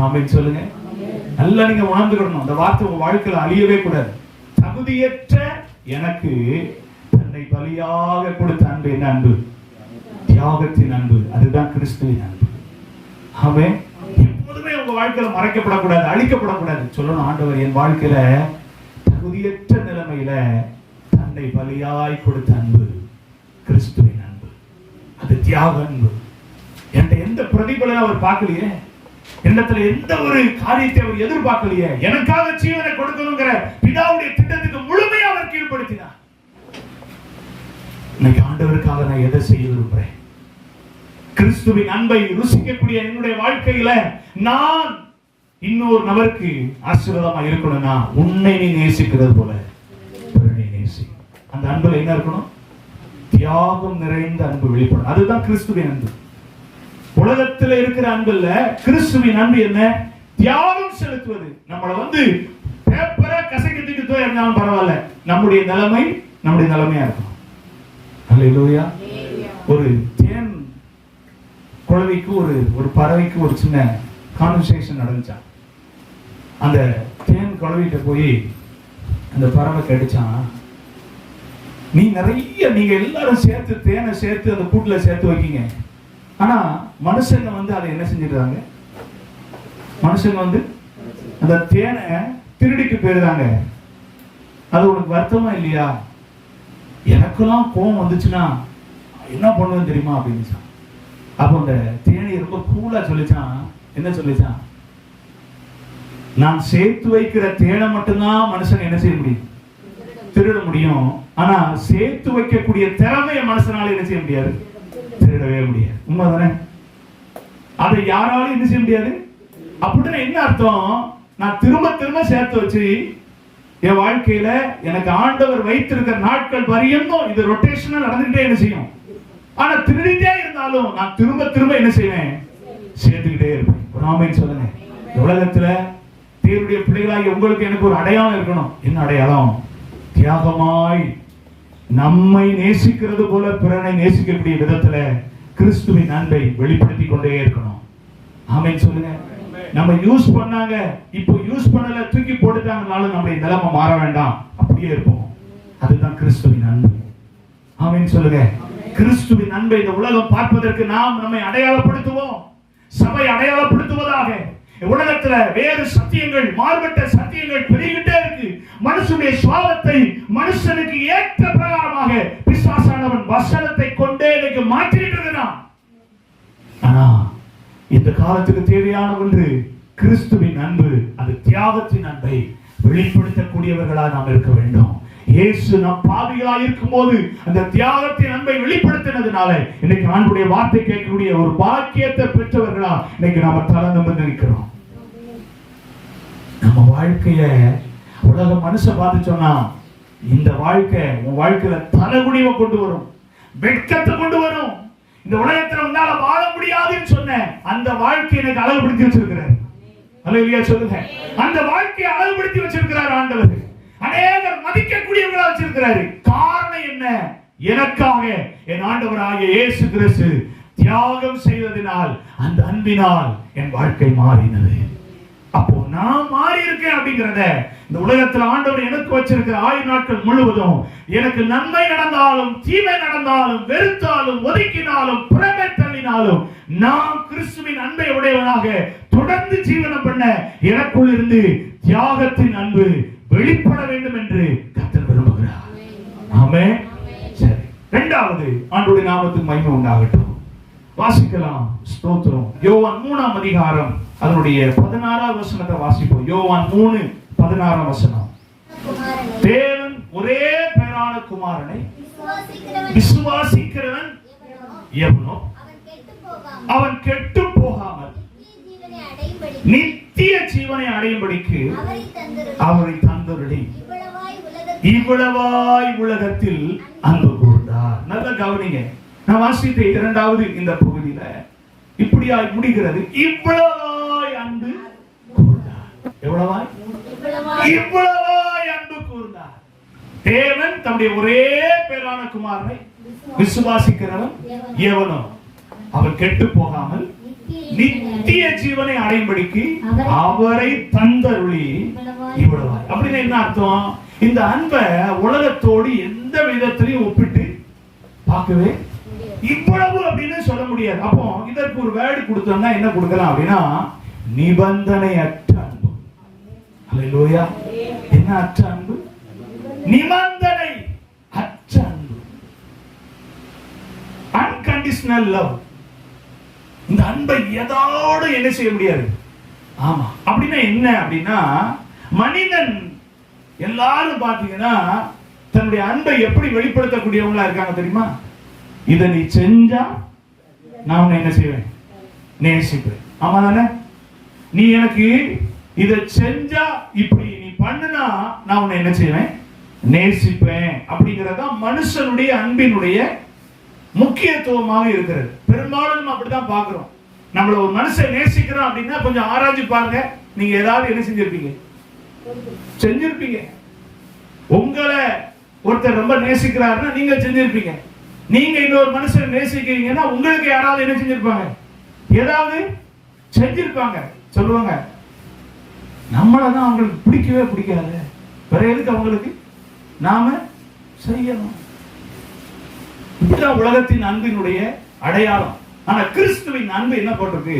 ஆமென் சொல்லுங்க. நல்லா நீங்க உணர்ந்துக்கணும், அந்த வார்த்தை உங்க வாழ்க்கையில அழியவே கூடாது. தகுதியற்ற எனக்கு தன்னை பலியாக கொடுத்த அன்பு என்ன அன்பு? தியாகத்தின் அன்பு. அதுதான் கிறிஸ்துவின் அன்பு. ஆமென். எப்போதுமே உங்க வாழ்க்கையில மறைக்கப்படக்கூடாது, அழிக்கப்படக்கூடாது. சொல்லணும், ஆண்டவர் என் வாழ்க்கையில தகுதியற்ற நிலைமையில தன்னை பலியாய் கொடுத்த அன்பு கிறிஸ்துவின் அன்பு. அது தியாக அன்பு. எந்த பிரதிபலனை அவர் பார்க்கலையே, என்னத்துல எந்த ஒரு காரியத்தை அவர் எதிர்பார்க்கலையே. எனக்காக ஜீவனை கொடுக்கணுங்கிற பிதாவுடைய திட்டத்துக்கு முழுமையாக அவர் கீழ்ப்படுத்தினார். இன்னைக்கு ஆண்டவருக்காக நான் எதை செய்ய விரும்புறேன்? கிறிஸ்துவின் அன்பை ருசிக்கக்கூடிய என்னுடைய வாழ்க்கையில நான் இன்னொரு நபருக்கு ஆசீர்வாதமா இருக்கணும்னா உன்னை நீ நேசிக்கிறது போல பிறனை நேசி. அந்த அன்புல என்ன இருக்கணும்? தியாகம் நிறைந்த அன்பு வெளிப்படும். அதுதான் கிறிஸ்துவின் அன்பு. உலகத்தில் இருக்கிற அன்பு இல்ல, கிறிஸ்துவின் அன்பு என்ன? தியாகம் செலுத்துவது. நம்மளை பேப்பரை கசக்கிட்டு இருந்தாலும் பரவாயில்ல, நம்முடைய நிலைமையா இருக்கும். அல்லேலூயா. ஒரு தேன் குழவிக்கு ஒரு பறவைக்கு ஒரு சின்ன கான்வர்சேஷன் நடந்துச்சான். அந்த தேன் குழவிட்ட போய் அந்த பறவை கேட்டுச்சான், நீங்க எல்லாரும் சேர்த்து தேனை சேர்த்து அந்த கூட்டுல சேர்த்து வைக்கீங்க, ஆனா மனுஷங்க அதை என்ன செஞ்சிருக்காங்க? மனுஷங்க அந்த தேனை திருடிக்கு போயிருந்தாங்க. அது உனக்கு வருத்தமா இல்லையா? எனக்கெல்லாம் கோபம் வந்துச்சுன்னா என்ன பண்ணுவேன்னு தெரியுமா அப்படின்னு. அப்போ அந்த தேனி ரொம்ப கூலா சொல்லிச்சான். என்ன சொல்லிச்சான்? நான் சேர்த்து வைக்கிற தேனை மட்டும்தான் மனுஷன் என்ன செய்ய முடியும்? திருட முடியும். ஆனா சேர்த்து வைக்கக்கூடிய திறமைய மனுஷனால என்ன செய்ய முடியாது? திருடவே முடியாது. உண்மைதானே? அதை யாராலும் என்ன செய்ய முடியாது. அப்படின்னா என்ன அர்த்தம்? நான் திரும்ப சேர்த்து வச்சு என் வாழ்க்கையில எனக்கு ஆண்டவர் வைத்திருக்கிற நாட்கள் வரையும் இது ரொட்டேஷனா நடந்துகிட்டே என்ன செய்யும். ஆனா திருடிட்டே இருந்தாலும் நான் திரும்ப என்ன செய்வேன்? சேர்த்துக்கிட்டே இருப்பேன். ஆமென் சொல்லுங்க. உலகத்துல தேவனுடைய பிள்ளைகளாகி உங்களுக்கு எனக்கு ஒரு அடையாளம் இருக்கணும். என்ன அடையாளம்? தியாகமாய் நம்மை நேசிக்கிறது போல பிறனை நேசிக்கக்கூடிய விதத்துல கிறிஸ்துவின் அன்பை வெளிப்படுத்தி கொண்டே இருக்கணும். ஆமென் சொல்லுங்க. நம்ம யூஸ் பண்ணாங்க, இப்போ யூஸ் பண்ணல, தூக்கி போட்டுட்டாங்கனாலும் நம்முடைய நிலைமை மாற வேண்டாம், அப்படியே இருப்போம். அதுதான் கிறிஸ்துவின் அன்பு. ஆமென் சொல்லுங்க. கிறிஸ்துவின் அன்பை இந்த உலகம் பார்ப்பதற்கு நாம் நம்மை அடையாளப்படுத்துவோம். சபை அடையாளப்படுத்துவதாக. உலகத்துல வேறு சத்தியங்கள், மாறுபட்ட சத்தியங்கள் பெருகிட்டே இருக்கு. மனுஷனுடைய சுவாபத்தை மனுஷனுக்கு ஏற்ற பிரகாரமாக பிசாசானவன் வசனத்தை கொண்டே இன்னைக்கு மாற்றிட்டு இருக்கிறான். ஆனா இந்த காலத்துக்கு தேவையான ஒன்று கிறிஸ்துவின் அன்பு. அது தியாகத்தின் அன்பை வெளிப்படுத்தக்கூடியவர்களா நாம் இருக்க வேண்டும். இயேசு நம் பாவிகளா இருக்கும் போது அந்த தியாகத்தின் அன்பை வெளிப்படுத்தினதுனால இன்னைக்கு ஆண்டவருடைய வார்த்தை கேட்கக்கூடிய ஒரு பாக்கியத்தை பெற்றவர்களா இன்னைக்கு நாம தலை நிமிர்ந்து நிற்கிறோம். நம்ம வாழ்க்கைய உலக மனுஷன் பார்த்து சொன்னா இந்த வாழ்க்கை உன் வாழ்க்கையில தலைகுனிவை கொண்டு வரும், வெட்கத்தை கொண்டு வரும். இந்த உலகத்துல உன்னால வாழ முடியாதுன்னு சொன்ன அந்த வாழ்க்கையை எனக்கு அழகுபடுத்தி வச்சிருக்கிறார். அல்லேலூயா சொல்லுங்க. அந்த வாழ்க்கையை அழகுபடுத்தி வச்சிருக்கிறார் ஆண்டவர். அநேகர் மதிக்கக்கூடியவங்களா வச்சிருக்கிறாரு. காரணம் என்ன? எனக்காக என் ஆண்டவராகிய இயேசு கிறிஸ்து தியாகம் செய்ததினால், அந்த அன்பினால் என் வாழ்க்கை மாறினது. அப்போ நான் மாறி இருக்கேன் அப்படிங்கிறத இந்த உலகத்தில் ஆண்டவர் எனக்கு வச்சிருக்க 1000 நாட்கள் முழுவதும் எனக்கு நன்மை நடந்தாலும் தீமை நடந்தாலும் வெறுத்தாலும் ஒதுக்கினாலும் புறமே தள்ளினாலும் நான் கிறிஸ்துவின் அன்பை உடையவனாக தொடர்ந்து ஜீவனம் பண்ண எனக்குள் இருந்து தியாகத்தின் அன்பு வெளிப்பட வேண்டும் என்று கர்த்தர் விரும்புகிறார். ஆமென். சரி, இரண்டாவது ஆண்டவருடைய நாமத்துக்கு மகிமை உண்டாகட்டும். வாசிக்கலாம். ஸ்தோத்திரம். யோவான் 3ஆம் அதிகாரம் அதனுடைய 16ஆம் வசனத்தை வாசிப்போம். யோவான் 3:16 வசனம். தேவன் ஒரே பேரான குமாரனை விசுவாசிக்கிறவன் எவனோ அவன் கெட்டு போகாமல் நித்திய ஜீவனை அடையும்படிக்கு அவரை தந்தருளி இவ்வளவாய் உலகத்தில் அன்பு கூர்ந்தார். நல்ல கவனிங்க. நான் வாசித்த இரண்டாவது இந்த பகுதியில இப்படியாய் முடிகிறது. இவ்வளவாய் அன்பு கூர்ந்தார். எவ்வளவாய்? இவ்வளவாய் அன்பு கூர்ந்தார். தேவன் தம்முடைய ஒரே பேரான குமாரனை விசுவாசிக்கிறவன் எவனோ அவன் கெட்டு போகாமல் நித்திய ஜீவனை அடையும்படிக்கு அவரை தந்தருளி இவ்வளவாய். அப்படின்னு என்ன அர்த்தம்? இந்த அன்பை உலகத்தோடு எந்த விதத்திலையும் ஒப்பிட்டு பார்க்கவே இவ்வளவு அப்படின்னு சொல்ல முடியாது. அப்போ இதற்கு ஒரு வேர்டு கொடுத்தோம்னா என்ன கொடுக்கலாம் அப்படின்னா நிபந்தனையற்ற அன்பு. அல்லேலூயா. என்ன அற்ற அன்பு? நிபந்தனை அற்ற அன்பு. Unconditional love. இந்த அன்பை எதோடு என்ன செய்ய முடியாது. ஆமா. அப்படின்னா என்ன அப்படின்னா மனிதன் எல்லாரும் பாத்தீங்கன்னா தன்னுடைய அன்பை எப்படி வெளிப்படுத்தக்கூடியவங்களா இருக்காங்க தெரியுமா? இதை நீ செஞ்சா நான் உன்னை என்ன செய்வேன்? நேசிப்பேன். ஆமா தானே? நீ எனக்கு இதை செஞ்சா இப்படி நீ பண்ணுனா நான் உன்னை என்ன செய்வேன்? நேசிப்பேன். அப்படிங்கறத மனுஷனுடைய அன்பினுடைய முக்கியத்துவமாக இருக்கிறது. பெரும்பாலும் அப்படிதான் பாக்குறோம். நம்மள ஒரு மனுஷன் நேசிக்கிறோம் அப்படின்னா கொஞ்சம் ஆராய்ச்சி பாருங்க. நீங்க ஏதாவது என்ன செஞ்சிருப்பீங்க. உங்களை ஒருத்தர் ரொம்ப நேசிக்கிறாருன்னா நீங்க செஞ்சிருப்பீங்க. நீங்க இன்னொரு மனுஷனை நேசிக்கிறீங்கன்னா உங்களுக்கு யாராவது என்ன செஞ்சிருப்பாங்க? ஏதாவது செஞ்சிருப்பாங்க. சொல்லுவாங்க நம்மளதான் அவங்களுக்கு பிடிக்கவே பிடிக்காது. வேற எதுக்கு அவங்களுக்கு நாம செய்யணும். இப்படிதான் உலகத்தின் அன்பினுடைய அடையாளம். ஆனா கிறிஸ்துவின் அன்பு என்ன பண்றது?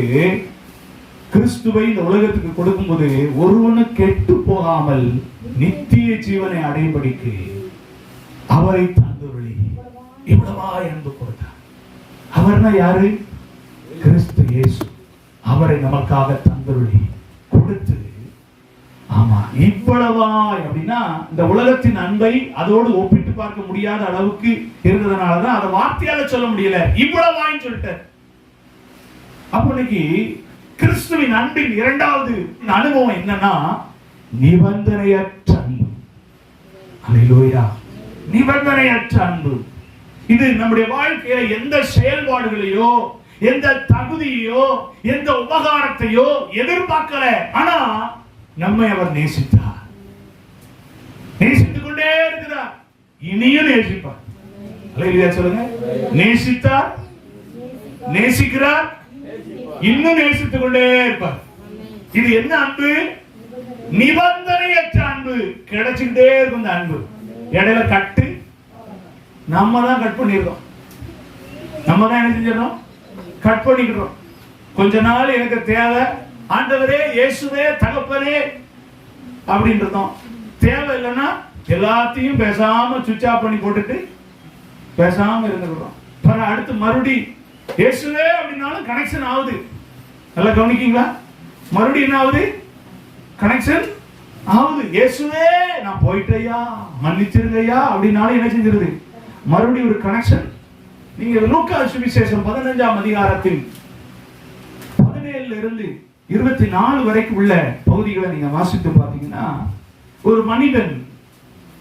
கிறிஸ்துவை இந்த உலகத்துக்கு கொடுக்கும்போது ஒருவனு கெட்டு போகாமல் நித்திய ஜீவனை அடையும்படிக்கு அவரை தந்தருளி இவ்வளவாய் அன்பு கொடுத்தார். அவர்னா யாரு? கிறிஸ்து இயேசு. அவரை நமக்காக தந்தருளி கொடுத்து. ஆமா, இவ்வளவாய் அப்படின்னா இந்த உலகத்தின் அன்பை அதோடு ஒப்பிட்டு பார்க்க முடியாத அளவுக்கு இருந்ததுனாலதான் அதை வார்த்தையால சொல்ல முடியல. இவ்வளவாய்ன்னு சொல்லிட்டார். அப்ப இன்னைக்கு கிறிஸ்துவின் அன்பின் இரண்டாவது அனுபவம் என்னன்னா நிபந்தனையற்ற அன்பு. அல்லேலூயா. நிபந்தனையற்ற அன்பு. இது நம்முடைய வாழ்க்கையில எந்த செயல்பாடுகளையோ எந்த தகுதியோ எந்த உபகாரத்தையோ எதிர்பார்க்கல. ஆனா நம்மை அவர் நேசித்தார். நேசித்துக் கொண்டே இருக்கிறார். இனியும் நேசிப்பார். அல்லேலூயா சொல்லுங்க. நேசித்தார், நேசிக்கிறார், இன்னும் நேசித்துக் கொண்டே இருப்பார். இது என்ன அன்பு? நிபந்தனையற்ற அன்பு. கிடைச்சுக்கிட்டே இருக்கும் இந்த அன்பு. இடையில கட்டு நம்ம தான் கட் பண்ணிடுறோம். நம்ம தான் என்ன செஞ்சிடறோம்? கட் பண்ணிக்கிறோம். கொஞ்ச நாள் எனக்கு தேவை, ஆண்டவரே இயேசுவே தகப்பனே அப்படின்றதும் தேவை இல்லைன்னா எல்லாத்தையும் பேசாம சுவிட்ச் ஆஃப் பண்ணி போட்டுட்டு பேசாம இருந்துக்கிறோம். அடுத்து மறுபடி இயேசுவே அப்படின்னாலும் கனெக்ஷன் ஆகுது. நல்லா கவனிக்கீங்களா? மறுபடியும் என்ன ஆகுது? கனெக்ஷன் ஆகுது. இயேசுவே நான் போயிட்டையா மன்னிச்சிருங்கய்யா அப்படின்னாலும் என்ன செஞ்சிருது? மறுபடியும் ஒரு கனெக்ஷன். நீங்க லூக்கா சுவிசேஷம் 15ஆம் அதிகாரத்தில் 17 இருந்து 24 வரைக்கும் உள்ள பகுதிகளை நீங்க வாசித்து பார்த்தீங்கன்னா ஒரு மனிதன்,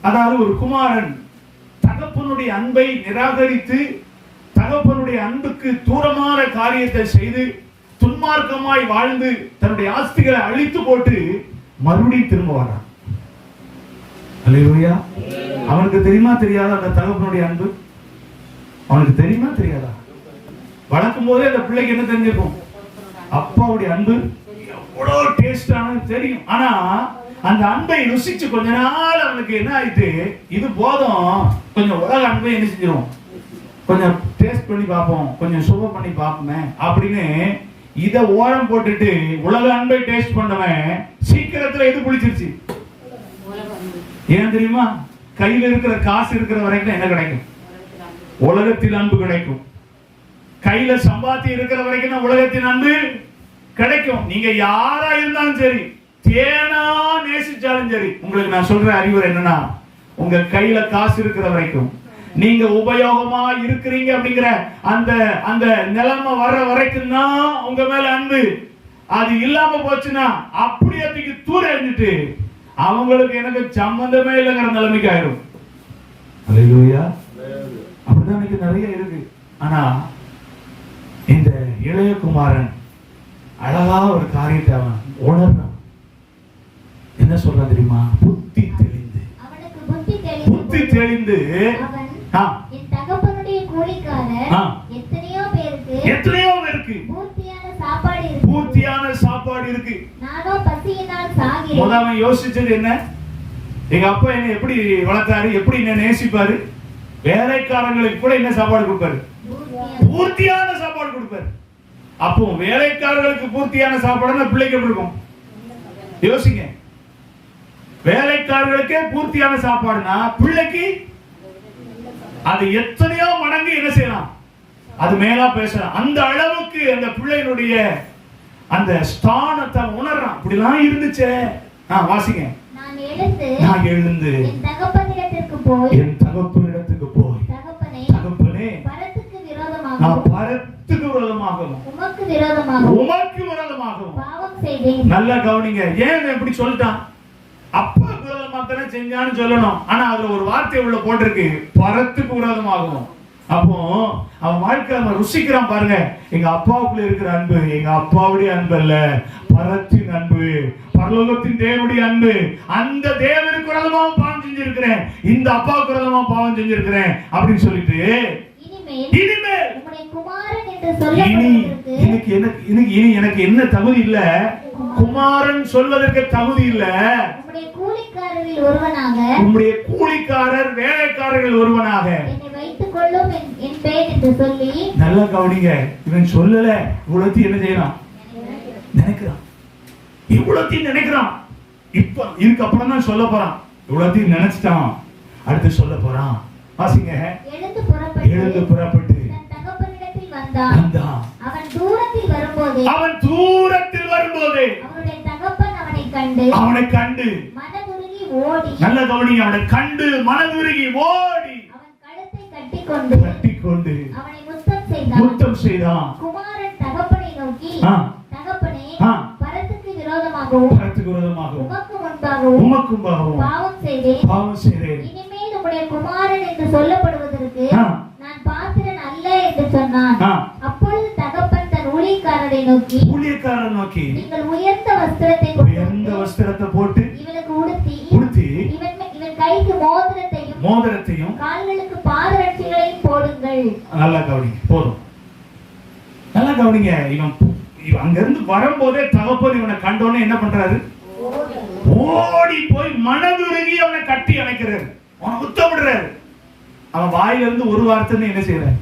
அதாவது ஒரு குமாரன் தகப்பனுடைய அன்பை நிராகரித்து தகப்பனுடைய அன்புக்கு தூரமான காரியத்தை செய்து துன்மார்க்கமாய் வாழ்ந்து தன்னுடைய ஆஸ்திகளை அழித்து போட்டு மறுபடியும் திரும்ப வரான். அல்லேலூயா. அவனுக்கு தெரியுமா தெரியாதா அந்த தகப்பனுடைய அன்பு? அவனுக்கு தெரியுமா தெரியாதா? வளர்க்கும் போதே அந்த பிள்ளைக்கு என்ன தெரிஞ்சிருக்கும்? அப்பாவுடைய அன்பு அவ்வளோ டேஸ்டானது தெரியும். ஆனா அந்த அன்பை ருசிச்சு கொஞ்ச நாள் அவனுக்கு என்ன ஆயிட்டு, இது போதும், கொஞ்சம் உலக அன்பை என்ன செஞ்சிடும், கொஞ்சம் டேஸ்ட் பண்ணி பார்ப்போம், கொஞ்சம் சுவை பண்ணி பார்ப்போமே அப்படின்னு இதை ஓரம் போட்டுட்டு உலக அன்பை டேஸ்ட் பண்ணவன் சீக்கிரத்துல எது பிடிச்சிருச்சு? ஏன் தெரியுமா? கையில இருக்கிற காசு இருக்கிற வரைக்கும் என்ன கிடைக்கும்? உலகத்தில் அன்பு கிடைக்கும். கையில சம்பாத்தி இருக்கிற வரைக்கும் உலகத்தின் அன்பு கிடைக்கும். நீங்க யாரா இருந்தாலும் சரி, தேனா நேசிச்சாலும் சரி, உங்களுக்கு நான் சொல்ற அறிவுரை என்னன்னா, உங்க கையில காசு இருக்கிற வரைக்கும், நீங்க உபயோகமா இருக்கிறீங்க அப்படிங்கிற அந்த அந்த நிலைமை வர்ற வரைக்கும் தான் உங்க மேல அன்பு. அது இல்லாம போச்சுன்னா அப்படியே தூக்கி தூர எறிஞ்சிட்டு அவங்களுக்கு எனக்கு சம்பந்தமே இல்லைங்கிற நிலைமைக்கு ஆயிரும். அல்லேலூயா. அப்படிதான் இன்னைக்கு நிறைய இருக்கு. ஆனா இந்த இளைய குமாரன் அழகா ஒரு காரியத்தை அவன் உணர்றான். என்ன சொல்றான் தெரியுமா? புத்தி தெளிந்து, புத்தி தெளிந்து என் தகப்பனுடைய கூலிக்காரர் எத்தனையோ பேருக்கு பூர்த்தியான சாப்பாடு இருக்கு. நானோ பசியினால் சாகிறேன். முதல்ல யோசிச்சது என்ன? எங்க அப்பா என்ன எப்படி வளர்த்தாரு, எப்படி என்ன நேசிப்பாரு? வேலைக்காரங்களுக்கு கூட என்ன சாப்பாடு கொடுப்பாரு? பூர்த்தியான சாப்பாடு கொடுப்பாரு. அப்போ வேலைக்காரர்களுக்கு பூர்த்தியான சாப்பாடு பிள்ளைக்கு எப்படி இருக்கும்? யோசிங்க. வேலைக்காரர்களுக்கே பூர்த்தியான சாப்பாடுனா பிள்ளைக்கு அது எத்தனையோ மடங்கு என்ன செய்யலாம், அது மேலா பேசலாம். அந்த அளவுக்கு அந்த பிள்ளைகளுடைய அந்த ஸ்தானத்தை உணர்றான். இப்படிலாம் இருந்துச்சே. வாசிங்க. நான் எழுந்து என் தகப்பனிடத்துக்கு போய் தகப்பனே, பரத்துக்கு விரோதமாகவும் உமக்கு விரோதமாகவும் பாவம் செய்தேன். நல்லா கவனிங்க. ஏன் இப்படி சொல்லிட்டான்? அப்பா விரோதமாத்தானே செஞ்சான்னு சொல்லணும். ஆனா அதுல ஒரு வார்த்தை உள்ள போட்டிருக்கு, பரத்துக்கு விரோதமாகும். அப்போ அவன் வாழ்க்கை அவன் ருசிக்கிறான் பாருங்க. எங்க அப்பாவுக்குள்ள இருக்கிற அன்பு எங்க அப்பாவுடைய அன்பு அல்ல, பரத்தின் அன்பு, பரலோகத்தின் தேவனுடைய அன்பு. அந்த தேவனுக்கு விரோதமாக பாவம் செஞ்சிருக்கிறேன், இந்த அப்பாவுக்கு விரோதமாக பாவம் செஞ்சிருக்கிறேன் அப்படின்னு சொல்லிட்டு எனக்கு என்ன தகுதி இல்ல, குமாரன் சொல்வதற்கு தகுதி இல்ல, உம்முடைய கூலிக்காரர் வேலைக்காரர்கள் ஒருவனாக நல்லா கவனிங்க. இவன் சொல்லல, இவ்வளவு என்ன செய்யறான்? நினைக்கிறான். இவ்வளவு நினைக்கிறான். இப்ப இதுக்கு அப்புறம் தான் சொல்ல போறான். இவ்வளவு நினைச்சிட்டான், அடுத்து சொல்ல போறான். வாசிங்க. எழுந்து புறப்பட்டு அவன் தூரத்தில் வரும்போது அவனை கண்டு மனதுருகி ஓடி, நல்ல கவனிங்க, அவனை கண்டு மனதுருகி ஓடி அவன் கழுத்தை கட்டிக்கொண்டு அவனை முத்தம் செய்தான். குமாரன் தகப்பனை நோக்கி, தகப்பனே, பரத்துக்கு விரோதமாகவும் உமக்கு முன்பாகவும் பாவம் செய்தேன். இனிமேல் உம்முடைய குமாரன் என்று சொல்லப்படுவதற்கு நான் பாத்திரன் அல்ல என்று சொன்னான். அப்பொழுது தகப்பன் தன் ஊழியக்காரரை நோக்கி நீங்கள் உயர்ந்த வஸ்திரத்தை போட்டு இவனுக்கு உடுத்தி இவன் கைக்கு மோதிரத்தையும் கால்களுக்கு பாதரட்சைகளையும் போடுங்கள். நல்லா கவனிங்க. போதும், நல்லா கவனிங்க. இவன் அங்க இருந்து வரும்போதே தகப்பன் இவனை கண்டோன்னு என்ன பண்றாரு? ஓடி போய் மனதுருகி அவனை கட்டி அணைக்கிறாரு, அவனை முத்தமிடுறாரு. அவன் வாயில இருந்து ஒரு வார்த்தை என்ன செய்யறாரு?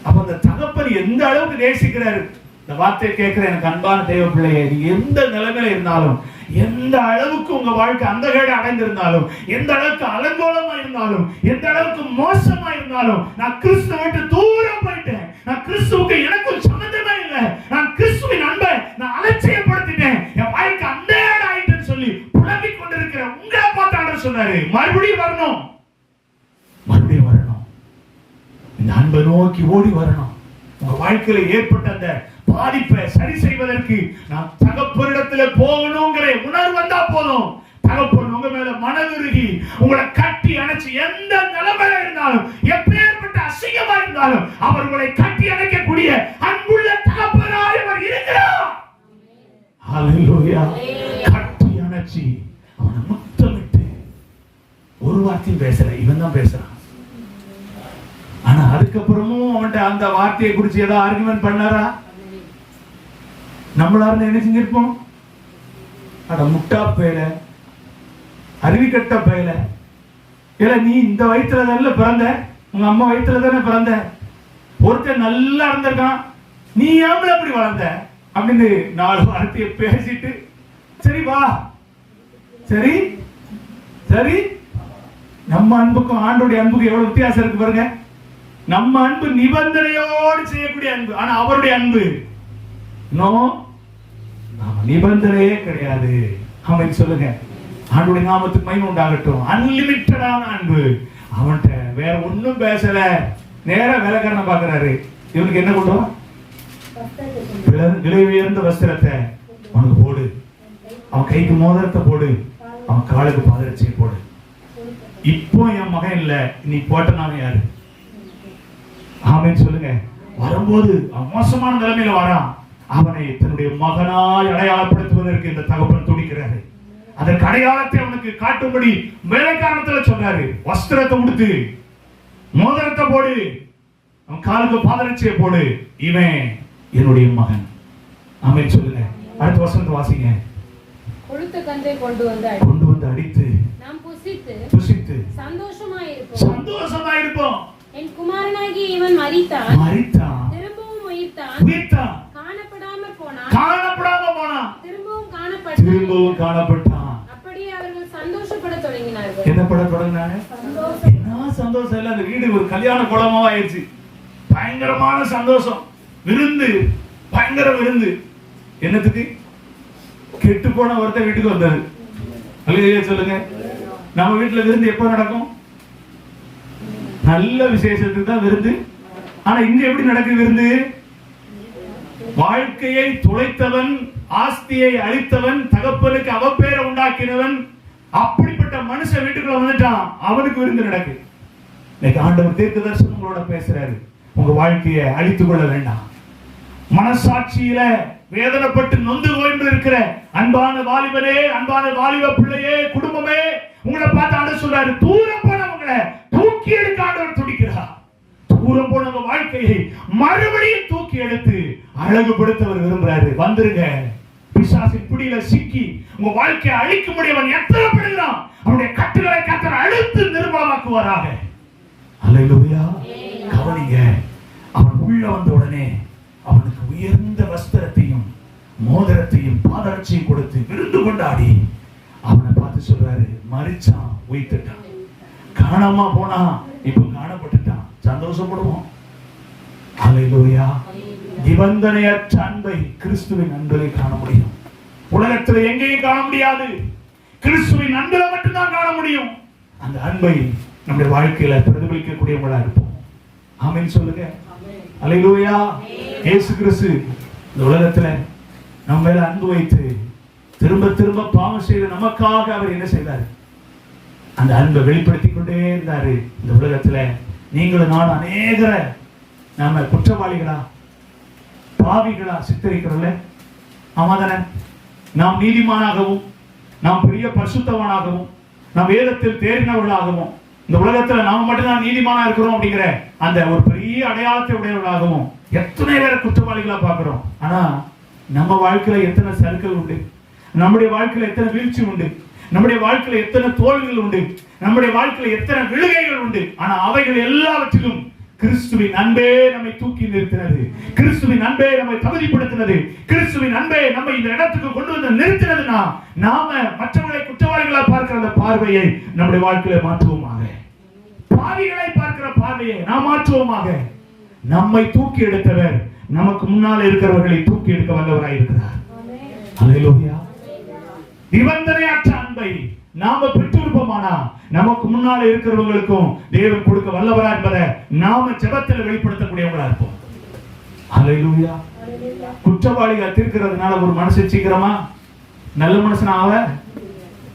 அப்ப அந்த தகப்பன் எந்த அளவுக்கு நேசிக்கிறாரு. இந்த வார்த்தையை கேட்கிற எனக்கு அன்பான தேவ பிள்ளையே, நீங்க எந்த நிலைமையில இருந்தாலும், எந்த அளவுக்கு உங்க வாழ்க்கை அந்த கேடு அடைந்திருந்தாலும், எந்த அளவுக்கு அலங்கோலமா இருந்தாலும், எந்த அளவுக்கு மோசமா இருந்தாலும், நான் கிறிஸ்துவை விட்டு தூரம் போயிட்டேன், நான் கிறிஸ்துவுக்கு எனக்கும் சம்பந்தமே இல்லை, நான் கிறிஸ்துவின் அன்பை நான் அலட்சியப்படுத்திட்டேன், என் வாழ்க்கை அந்த ஆயிட்டுன்னு சொல்லி புலம்பிக் கொண்டிருக்கிற உங்களை பார்த்து ஆண்டவர் சொன்னாரு, மறுபடியும் வரணும், இந்த அன்பை நோக்கி ஓடி வரணும். உங்க வாழ்க்கையில ஏற்பட்ட அந்த பாதிப்பை சரி செய்வதற்கு நான் தகப்பனிடத்துல போகணுங்கிற உணர்வு வந்தா போதும். தகப்பன் உங்க மேல மனதுருகி உங்களை கட்டி அணைச்சு, எந்த நிலைமையில இருந்தாலும், எப்பேற்பட்ட அசிங்கமா இருந்தாலும், அவர் உங்களை கட்டி அணைக்கக்கூடிய அன்புள்ள தகப்பனாய் அவர் இருக்கிறார். ஹல்லேலூயா. கட்டி அணைச்சு அவனை முத்தமிட்டு ஒரு வார்த்தையும் பேசல, இவன் தான் பேசுறான். ஆனா அதுக்கப்புறமும் அவன்கிட்ட அந்த வார்த்தையை குறிச்சு ஏதாவது ஆர்குமெண்ட் பண்ணாரா? நம்மளா இருந்தா என்ன செஞ்சிருப்போம்? அட முட்டா பயல, அறிவிக்கட்ட பயல, இல்ல நீ இந்த வயிற்றுல தானே பிறந்த, உங்க அம்மா வயிற்றுல தானே பிறந்த, ஒருத்தர் நல்லா இருந்திருக்கான், நீ ஏன் அப்படி வளர்ந்த அப்படின்னு 4 வார்த்தையை பேசிட்டு சரி வா, சரி சரி. நம்ம அன்புக்கும் ஆண்டோடைய அன்புக்கும் எவ்வளவு வித்தியாசம் இருக்கு பாருங்க. நம்ம அன்பு நிபந்தனையோடு செய்யக்கூடிய அன்பு, ஆனா அவருடைய அன்பு நோ, நிபந்தனையே கிடையாது. அவன் சொல்லுங்க, ஆண்டோடைய நாமத்துக்கு மகிமை உண்டாகட்டும். அன்லிமிட்டடான அன்பு. அவன்கிட்ட வேற ஒண்ணும் பேசல, நேரா வேலைக்காரனை பாக்குறாரு. இவனுக்கு என்ன கொண்டு வா? விலை உயர்ந்த வஸ்திரத்தை அவனுக்கு போடு, அவன் கைக்கு மோதிரத்தை போடு, அவன் காலுக்கு பாதரட்சியை போடு. இப்போ என் மகன் இல்ல, நீ போட்டனாவே யாரு? ஆமென் சொல்லுங்க. வரும்போது மோசமான நிலைமையில வரான், அவனை தன்னுடைய மகனாய் அடையாளப்படுத்துவதற்கு இந்த தகப்பன் துடிக்கிறாரு. அதற்கு அடையாளத்தை அவனுக்கு காட்டும்படி வேலைக்காரணத்துல சொன்னாரு. வஸ்திரத்தை உடுத்து, மோதிரத்தை போடு, அவன் காலுக்கு பாதரட்சியை போடு, இவன் என்னுடைய மகன். ஆமென் சொல்லுங்க. அடுத்த வசனத்தை வாசிங்க. கொழுத்த கன்றை கொண்டு வந்து அடித்து நாம் புசித்து சந்தோஷமாயிருப்போம். என் குமாரனாகிய இவன் மரித்தான், திரும்பவும் உயிர்த்தான், காணப்படாம போனான், திரும்பவும் காணப்பட்டான். அப்படியே அவர்கள் சந்தோஷப்பட தொடங்கினார்கள். என்ன பட தொடங்கினாங்க? என்ன சந்தோஷம் இல்ல, அந்த வீடு ஒரு கல்யாண குளமா ஆயிடுச்சு. பயங்கரமான சந்தோஷம், விருந்து, பயங்கர விருந்து. என்னத்துக்கு? கெட்டு போன ஒருத்தர் வீட்டுக்கு வந்தாரு. அல்லேலூயா சொல்லுங்க. நம்ம வீட்டுல விருந்து எப்ப நடக்கும்? நல்ல விசேஷத்துக்கு தான் விருந்து. ஆனா இங்க எப்படி நடக்குது விருந்து? வாழ்க்கையை துளைத்தவன், ஆஸ்தியை அழித்தவன், தகப்பனுக்கு அவப்பேரை உண்டாக்கினவன், அப்படிப்பட்ட மனுஷன் வீட்டுக்குள்ள வந்துட்டான், அவனுக்கு விருந்து நடக்கு. இன்னைக்கு ஆண்டவர் தீர்க்கதரிசனம் உங்களோட பேசுறாரு. உங்க வாழ்க்கையை அழித்துக் கொள்ள வேண்டாம். மனசாட்சியில வேதனைப்பட்டு நொந்து கொண்டு இருக்கிற அன்பான வாலிபனே, அன்பான வாலிப பிள்ளையே, குடும்பமே, உங்களை பார்த்து ஆண்டவர் சொல்றாரு, தூரம் போனவங்களை தூக்கி எடுக்க ஆண்டவர் துடிக்கிறார். தூரம் போனவங்க வாழ்க்கையை மறுபடியும் தூக்கி எடுத்து அழகுபடுத்தவர் விரும்புறாரு. வந்துருங்க. பிசாசின் பிடியில சிக்கி உங்க வாழ்க்கையை அழிக்க முடியவன் எத்தனை படுகிறான், அவனுடைய கட்டுகளை கர்த்தர் அழுத்து நிர்மலமாக்குவாராக. அல்லேலூயா. கவனிங்க. அவன் உள்ள வந்த உடனே அவனுக்கு உயர்ந்த வஸ்திரத்தையும் மோதிரத்தையும் பாதரட்சியும் கொடுத்து விருந்து கொண்டாடி அவனை பார்த்து சொல்றாரு, மரிச்சான், உயிர்த்துட்டான், காணாம போனா, இப்ப காணப்பட்டுட்டான். சந்தோஷப்படுவோம். அல்லேலூயா. நிபந்தனையற்ற அன்பை கிறிஸ்துவின் அன்பிலே காண முடியும். உலகத்தில் எங்கேயும் காண முடியாது, கிறிஸ்துவின் அன்பில மட்டும்தான் காண முடியும். அந்த அன்பை நம்முடைய வாழ்க்கையில பிரதிபலிக்கக்கூடியவங்களா இருப்போம். ஆமென் சொல்லுங்க. அல்லேலூயா. இயேசு கிறிஸ்து இந்த உலகத்துல நம்ம மேல அன்பு வைத்து திரும்ப திரும்ப பாவம் செய்த நமக்காக அவர் என்ன செய்தார்? அந்த அன்பை வெளிப்படுத்திக் கொண்டே இருந்தாரு. இந்த உலகத்துல நீங்களும் நான் அநேகரை நாம குற்றவாளிகளா, பாவிகளா சித்தரிக்கிறோம்ல. ஆமாதானே? நாம் நீதிமானாகவும், நாம் பெரிய பரிசுத்தவானாகவும், நாம் வேதத்தில் தேறினவர்களாகவும், இந்த உலகத்துல நாம மட்டும்தான் நீதிமானா இருக்கிறோம் அப்படிங்கிற அந்த ஒரு பெரிய அடையாளத்தை உடையவர்களாகவும் எத்தனை பேரை குற்றவாளிகளா பார்க்கிறோம். ஆனா நம்ம வாழ்க்கையில எத்தனை சறுக்கல் உண்டு, நம்முடைய வாழ்க்கையில எத்தனை வீழ்ச்சி உண்டு, நம்முடைய வாழ்க்கையில எத்தனை தோல்விகள் உண்டு, நம்முடைய வாழ்க்கையில எத்தனை விழுகைகள் உண்டு. ஆனா அவைகள் எல்லாவற்றிலும் கிறிஸ்துவின் அன்பே நம்மை தூக்கி நிறுத்தினது, கிறிஸ்துவின் அன்பே நம்மை தகுதிப்படுத்தினது, கிறிஸ்துவின் அன்பே நம்மை இந்த இடத்துக்கு கொண்டு வந்து நிறுத்தினதுன்னா நாம மற்றவர்களை குற்றவாளிகளா பார்க்கிற அந்த பார்வையை நம்முடைய வாழ்க்கையில மாற்றுவோமாக. பாவிகளை பார்க்கிற பார்வையை நாம் மாற்றுவோமாக. நம்மை தூக்கி எடுத்தவர் நமக்கு முன்னால இருக்கிறவர்களை தூக்கி எடுக்க வல்லவராய் இருக்கிறார். அல்லேலூயா. நிபந்தனையற்ற அன்பை நாம பெற்றிருப்போமானா நமக்கு முன்னால இருக்கிறவங்களுக்கும் தேவன் கொடுக்க வல்லவரா என்பதை நாம ஜெபத்தில் வெளிப்படுத்தக்கூடியவங்களா இருப்போம். அல்லேலூயா. குற்றவாளியா தீர்க்கிறதுனால ஒரு மனுஷன் சீக்கிரமா நல்ல மனுஷன் ஆக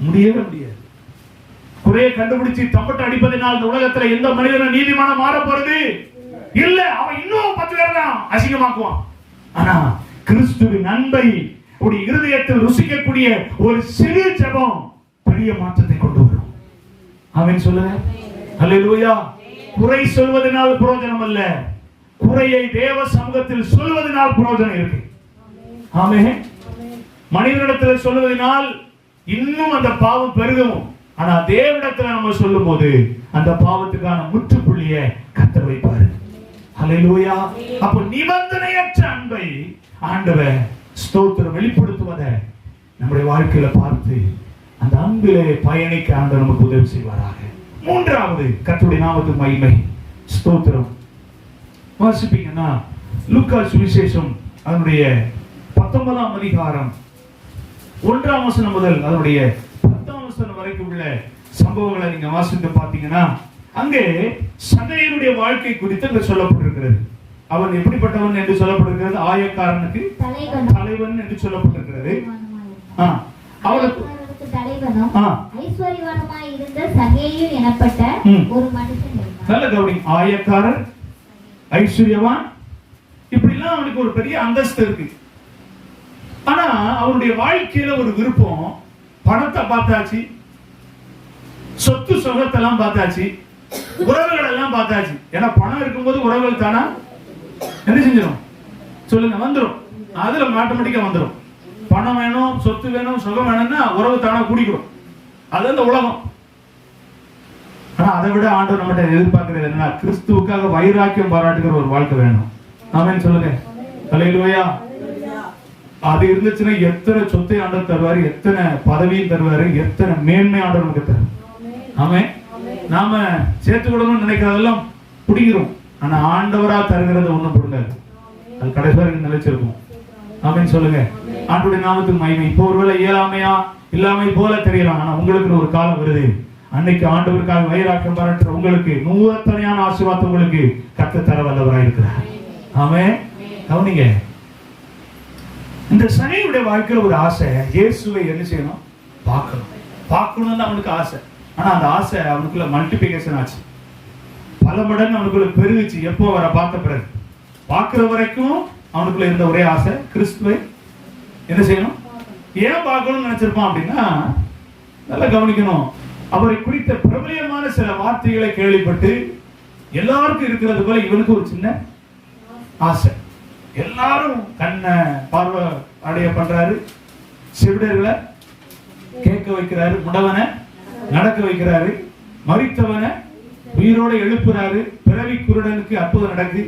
முடியவே முடியாது. குறையை கண்டுபிடிச்சு தம்பட்ட அடிப்பதனால் இந்த உலகத்துல எந்த மனிதனும் நீதிமான மாற போறது இல்ல. அவன் இன்னும் 10 பேர் தான் அசிங்கமாக்குவான். ஆனா கிறிஸ்துவின் அன்பை ஒரு இருதயத்தில் ருசிக்கக்கூடிய ஒரு சிறு ஜெபம் பெரிய மாற்றத்தை கொண்டு வரும். ஆமென் சொல்லுங்க. அல்லேலூயா. குறை சொல்வதனால் பிரயோஜனம் அல்ல, குறையை தேவ சமூகத்தில் சொல்வதனால் பிரயோஜனம் இருக்கு. ஆமென். மனிதனிடத்துல சொல்லுவதனால் இன்னும் அந்த பாவம் பெருகவும், ஆனா தேவனிடத்துல நம்ம சொல்லும் போது அந்த பாவத்துக்கான முற்றுப்புள்ளியை கர்த்தர் வைப்பாரு. ஹல்லேலூயா. அப்ப நிபந்தனையற்ற அன்பை ஆண்டவர் ஸ்தோத்திரம் வெளிப்படுத்துவதை நம்முடைய வாழ்க்கையில பார்த்து அந்த அன்பிலே பயணிக்க ஆண்டவர் நமக்கு உதவி செய்வாராக. மூன்றாவது, கர்த்தருடைய நாமத்துக்கு மகிமை. ஸ்தோத்திரம். வாசிப்பீங்கன்னா லூக்கா சுவிசேஷம் அதனுடைய 19ஆம் அதிகாரம் 1ஆம் வசனம் முதல் அதனுடைய 10ஆம் வசனம் வரைக்கும் உள்ள சம்பவங்களை நீங்க வாசித்து பார்த்தீங்கன்னா அங்கே சகையனுடைய வாழ்க்கை குறித்து சொல்லப்பட்டிருக்கிறது. அவன் எப்படிப்பட்டவன் என்று சொல்லப்பட்டிருக்கிறது? ஆயக்காரனுக்கு தலைவன் என்று சொல்லப்பட்டிருக்கிறது. அவனுக்கு தலைவனும் ஐஸ்வர்யவானுமாய் இருந்த சகேயு எனப்பட்ட ஒரு மனுஷன் இருந்தான். நல்ல கவனி. ஆயக்காரர், ஐஸ்வர்யவான், இப்படி எல்லாம் அவனுக்கு ஒரு பெரிய அந்தஸ்து இருக்கு. ஆனா அவனுடைய வாழ்க்கையில ஒரு விருப்பம், பணத்தை பார்த்தாச்சு, சொத்து சுகத்தெல்லாம் பார்த்தாச்சு, உறவுகள் எல்லாம் பார்த்தாச்சு. ஏன்னா பணம் இருக்கும்போது உறவுகள் தானா என்ன செஞ்சிடும் சொல்லுங்க? வந்துடும். அதுல ஆட்டோமேட்டிக்கா வந்துடும். பணம் வேணும், சொத்து வேணும், சுகம் வேணும்னா உறவு தானா கூடிக்கும். அது அந்த உலகம். ஆனா அதை விட ஆண்டவர் நம்மகிட்ட எதிர்பார்க்கிறது என்ன? கிறிஸ்துவுக்காக வைராக்கியம் பாராட்டுகிற ஒரு வாழ்க்கை வேணும். ஆமென் சொல்லுங்க. ஹல்லேலூயா. அது இருந்துச்சுன்னா எத்தனை சொத்தை ஆண்டவர் தருவாரு, எத்தனை பதவியும் தருவாரு, எத்தனை மேன்மை ஆண்டவர் நமக்கு தரும். ஆமென். நாம சேர்த்து கொடுக்கணும்னு நினைக்கிறதெல்லாம் பிடிக்கிறோம். ஆனா ஆண்டவரா தருகிறது ஒண்ணும் பிடிக்காது. அது கடைசி வரைக்கும் நிலைச்சிருக்கும். ஆமென் சொல்லுங்க. ஆண்டவருடைய நாமத்துக்கு மகிமை. இப்போ ஒருவேளை இயலாமையா இல்லாமை போல தெரியலாம். ஆனா உங்களுக்கு ஒரு காலம் வருது, அன்னைக்கு ஆண்டவருக்காக வைராக்கியம் பாராட்டுற உங்களுக்கு நூறத்தனையான ஆசீர்வாதம் உங்களுக்கு கர்த்தர் தர வல்லவராய் இருக்கிறார். ஆமென். கவனிங்க. இந்த சகையுடைய வாழ்க்கையில ஒரு ஆசை, இயேசுவை என்ன செய்யணும்? பார்க்கணும்னு அவனுக்கு ஆசை. ஆனா அந்த ஆசை அவனுக்குள்ள மல்டிபிகேஷன் ஆச்சு. பல மடங்கு அவனுக்குள்ள பெருகுச்சு. எப்போ வர பார்த்த பிறகு பார்க்கிற வரைக்கும் அவனுக்குள்ள இருந்த ஒரே ஆசை, கிறிஸ்துவை என்ன செய்யணும்? ஏன் பார்க்கணும்னு நினைச்சிருப்பான் அப்படின்னா, நல்லா கவனிக்கணும். அவரை குறித்த பிரபலியமான சில வார்த்தைகளை கேள்விப்பட்டு எல்லாருக்கும் இருக்கிறது போல இவனுக்கு ஒரு சின்ன ஆசை. எல்லாரும் கண்ணை பார்வை அடைய பண்றாரு, செவிடர்களை கேட்க வைக்கிறாரு, முடவனை நடக்க வைக்கிறாரு, மரித்தவனை உயிரோட எழுப்புறாரு, பிறவி குருடனுக்கு அற்புதம் நடக்குது,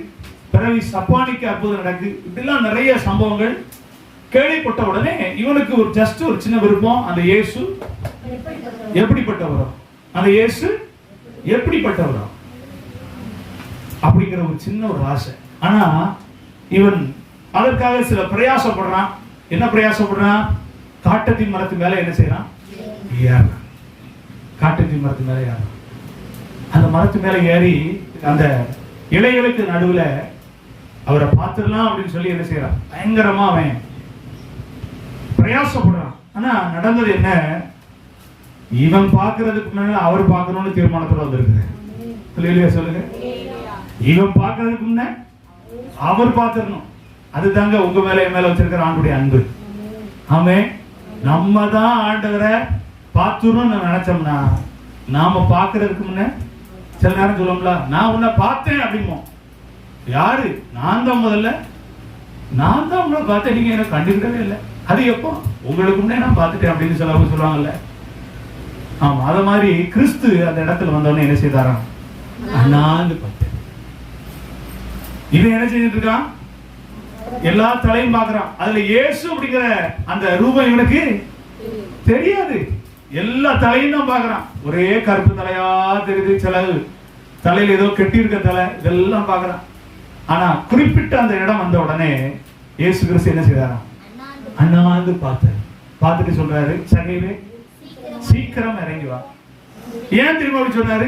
பிறவி சப்பானிக்கு அற்புதம் நடக்குது. இப்படிலாம் நிறைய சம்பவங்கள் கேள்விப்பட்ட உடனே இவனுக்கு ஒரு ஜஸ்ட் ஒரு சின்ன விருப்பம், அந்த இயேசு எப்படிப்பட்டவரோ, அந்த இயேசு எப்படிப்பட்டவரோ அப்படிங்கிற ஒரு சின்ன ஒரு ஆசை. ஆனா இவன் அதற்காக சில பிரயாசப்படுறான். என்ன பிரயாசப்படுறான்? காட்டத்தின் மரத்து மேல என்ன செய்யறான்? ஏறான். காட்டத்தின் மரத்து மேல ஏறான். அந்த மரத்து மேல ஏறி அந்த இலைகளுக்கு நடுவுல அவரை பார்த்துடலாம் அப்படின்னு சொல்லி என்ன செய்யறான்? பயங்கரமா அவன் பிரயாசப்படுறான். ஆனா நடந்தது என்ன? இவன் பார்க்கறதுக்கு முன்னாடி அவர் பார்க்கணும்னு தீர்மானத்தோட வந்திருக்கு. சொல்லுங்க. இவன் பார்க்கறதுக்கு முன்ன அவர் பார்த்துடணும். அதுதாங்க உங்க மேல என் மேல வச்சிருக்கிற ஆண்டுடைய அன்பு. ஆமே. நம்ம தான் ஆண்டவரை பார்த்துடணும்னு நினைச்சோம்னா, நாம பார்க்கறதுக்கு முன்ன சில நேரம் சொல்லுவோம்ல, நான் உன்னை பார்த்தேன் அப்படிம்போம். யாரு? நான் தான் முதல்ல, நான் தான் உங்களை பார்த்தேன், நீங்க எனக்கு கண்டுக்கிட்டவே இல்லை. அது எப்போ? உங்களுக்கு முன்னே நான் பார்த்துட்டேன் அப்படின்னு சொல்லுவாங்கல்ல. ஆமா, அத மாதிரி கிறிஸ்து அந்த இடத்துல வந்தவொடனே என்ன செய்தாராம்? அண்ணாந்து பார்த்தேன். இவன் என்ன செஞ்சுட்டு இருக்கான்? எல்லா தலையும் பார்க்கறான். அதுல இயேசு அப்படிங்கிற அந்த ரூபம் இவனுக்கு தெரியாது. எல்லா தலையும் தான் பார்க்கறான். ஒரே கருப்பு தலையா தெரியுது, சில தலையில ஏதோ கெட்டி இருக்க தலை, இதெல்லாம் பார்க்கறான். ஆனா குறிப்பிட்ட அந்த இடம் வந்த உடனே இயேசு கிறிஸ்து என்ன செய்தாராம்? அண்ணாந்து பார்த்துட்டு சொல்றாரு, சகைவே சீக்கிரம் இறங்கி வா. ஏன் திரும்ப சொன்னாரு?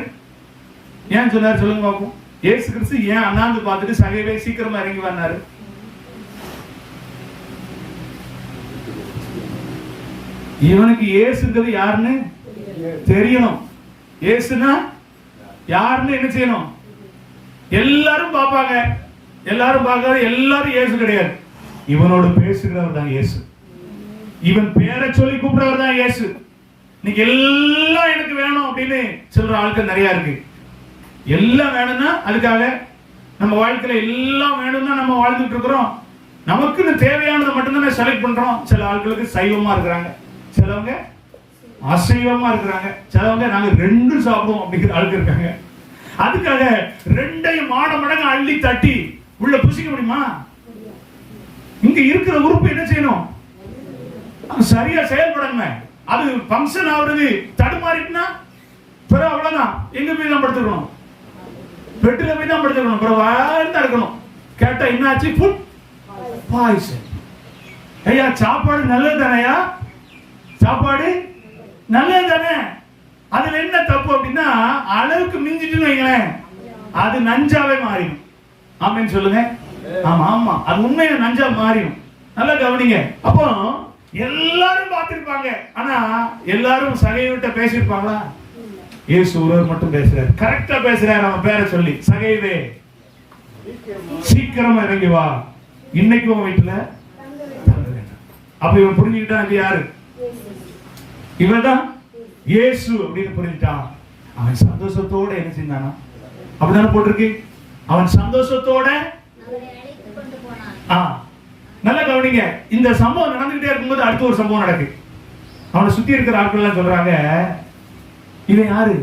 ஏன் சொன்னாரு சொல்லுங்க பாப்போம். இயேசு கிறிஸ்து ஏன் அண்ணாந்து பார்த்துட்டு சகைவே சீக்கிரமா இறங்கி வந்தாரு? இவனுக்கு இயேசுங்கிறது யாருன்னு தெரியணும். இயேசுனா யாருன்னு என்ன செய்யணும்? எல்லாரும் பார்ப்பாங்க. எல்லாரும் பார்க்காத, எல்லாரும் இயேசு கிடையாது. இவனோடு பேசுகிறவர் தான் இயேசு. இவன் பேரை சொல்லி கூப்பிடுறவர் தான் இயேசு. இன்னைக்கு எல்லாம் எனக்கு வேணும் அப்படின்னு சொல்ற ஆட்கள் நிறைய இருக்கு. எல்லாம் வேணும்னா அதுக்காக நம்ம வாழ்க்கையில எல்லாம் வேணும்னா நம்ம வாழ்ந்துட்டு இருக்கிறோம். நமக்குன்னு தேவையானதை மட்டும்தானே செலக்ட் பண்றோம். சில ஆட்களுக்கு சைவமா இருக்கிறாங்க, சிலவங்க அசைவமா இருக்கிறாங்க, சிலவங்க நாங்க ரெண்டும் சாப்பிடுவோம் அப்படிங்கிற ஆளுக்கு இருக்காங்க. அதுக்காக ரெண்டையும் மடங்கு அள்ளி தட்டி உள்ள புசிக்க முடியுமா? இங்க இருக்கிற உறுப்பு என்ன செய்யணும்? சரியா செயல்படணுமே. அது ஃபங்க்ஷன் ஆகுறது தடுமாறிட்டுனா பிறகு அவ்வளவுதான். எங்க போய் தான் படுத்துக்கணும்? பெட்டில போய் தான் படுத்துக்கணும். பிறகு வாழ்ந்து இருக்கணும். கேட்டா என்னாச்சு? Food poison. ஐயா சாப்பாடு நல்லது தானையா? சாப்பாடு நல்லது தானே? அதுல என்ன தப்பு அப்படின்னா, அளவுக்கு மிஞ்சிட்டுன்னு வைங்களேன், அது நஞ்சாவே மாறிடும். ஆமென் சொல்லுங்க. ஆமா ஆமா, அது உண்மையில நஞ்சா மாறிடும். நல்லா கவனிங்க. அப்போ எல்லாரும் பார்த்திருப்பாங்க, ஆனா எல்லாரும் சகைவிட்ட பேசியிருப்பாங்களா? இயேசு ஒருவர் மட்டும் பேசுறாரு, கரெக்டா பேசுறாரு. அவன் பேரை சொல்லி, சகைவே சீக்கிரமா இறங்கி வா, இன்னைக்கு உன் வீட்டுல தங்க வேண்டாம். அப்ப இவன் புரிஞ்சுக்கிட்டான், இது யாரு? இவன்தான் இயேசு அப்படின்னு புரிஞ்சுட்டான். அவன் சந்தோஷத்தோட என்ன செஞ்சானா? அப்படிதானே போட்டிருக்கு, அவன் சந்தோஷத்தோட. நல்லா கவனிங்க. இந்த சம்பவம் நடந்துகிட்டே இருக்கும்போது அடுத்த ஒரு சம்பவம் நடக்கு. அவனை சுத்தி இருக்கிற ஆட்கள் எல்லாம் சொல்றாங்க, இவன் யாரு?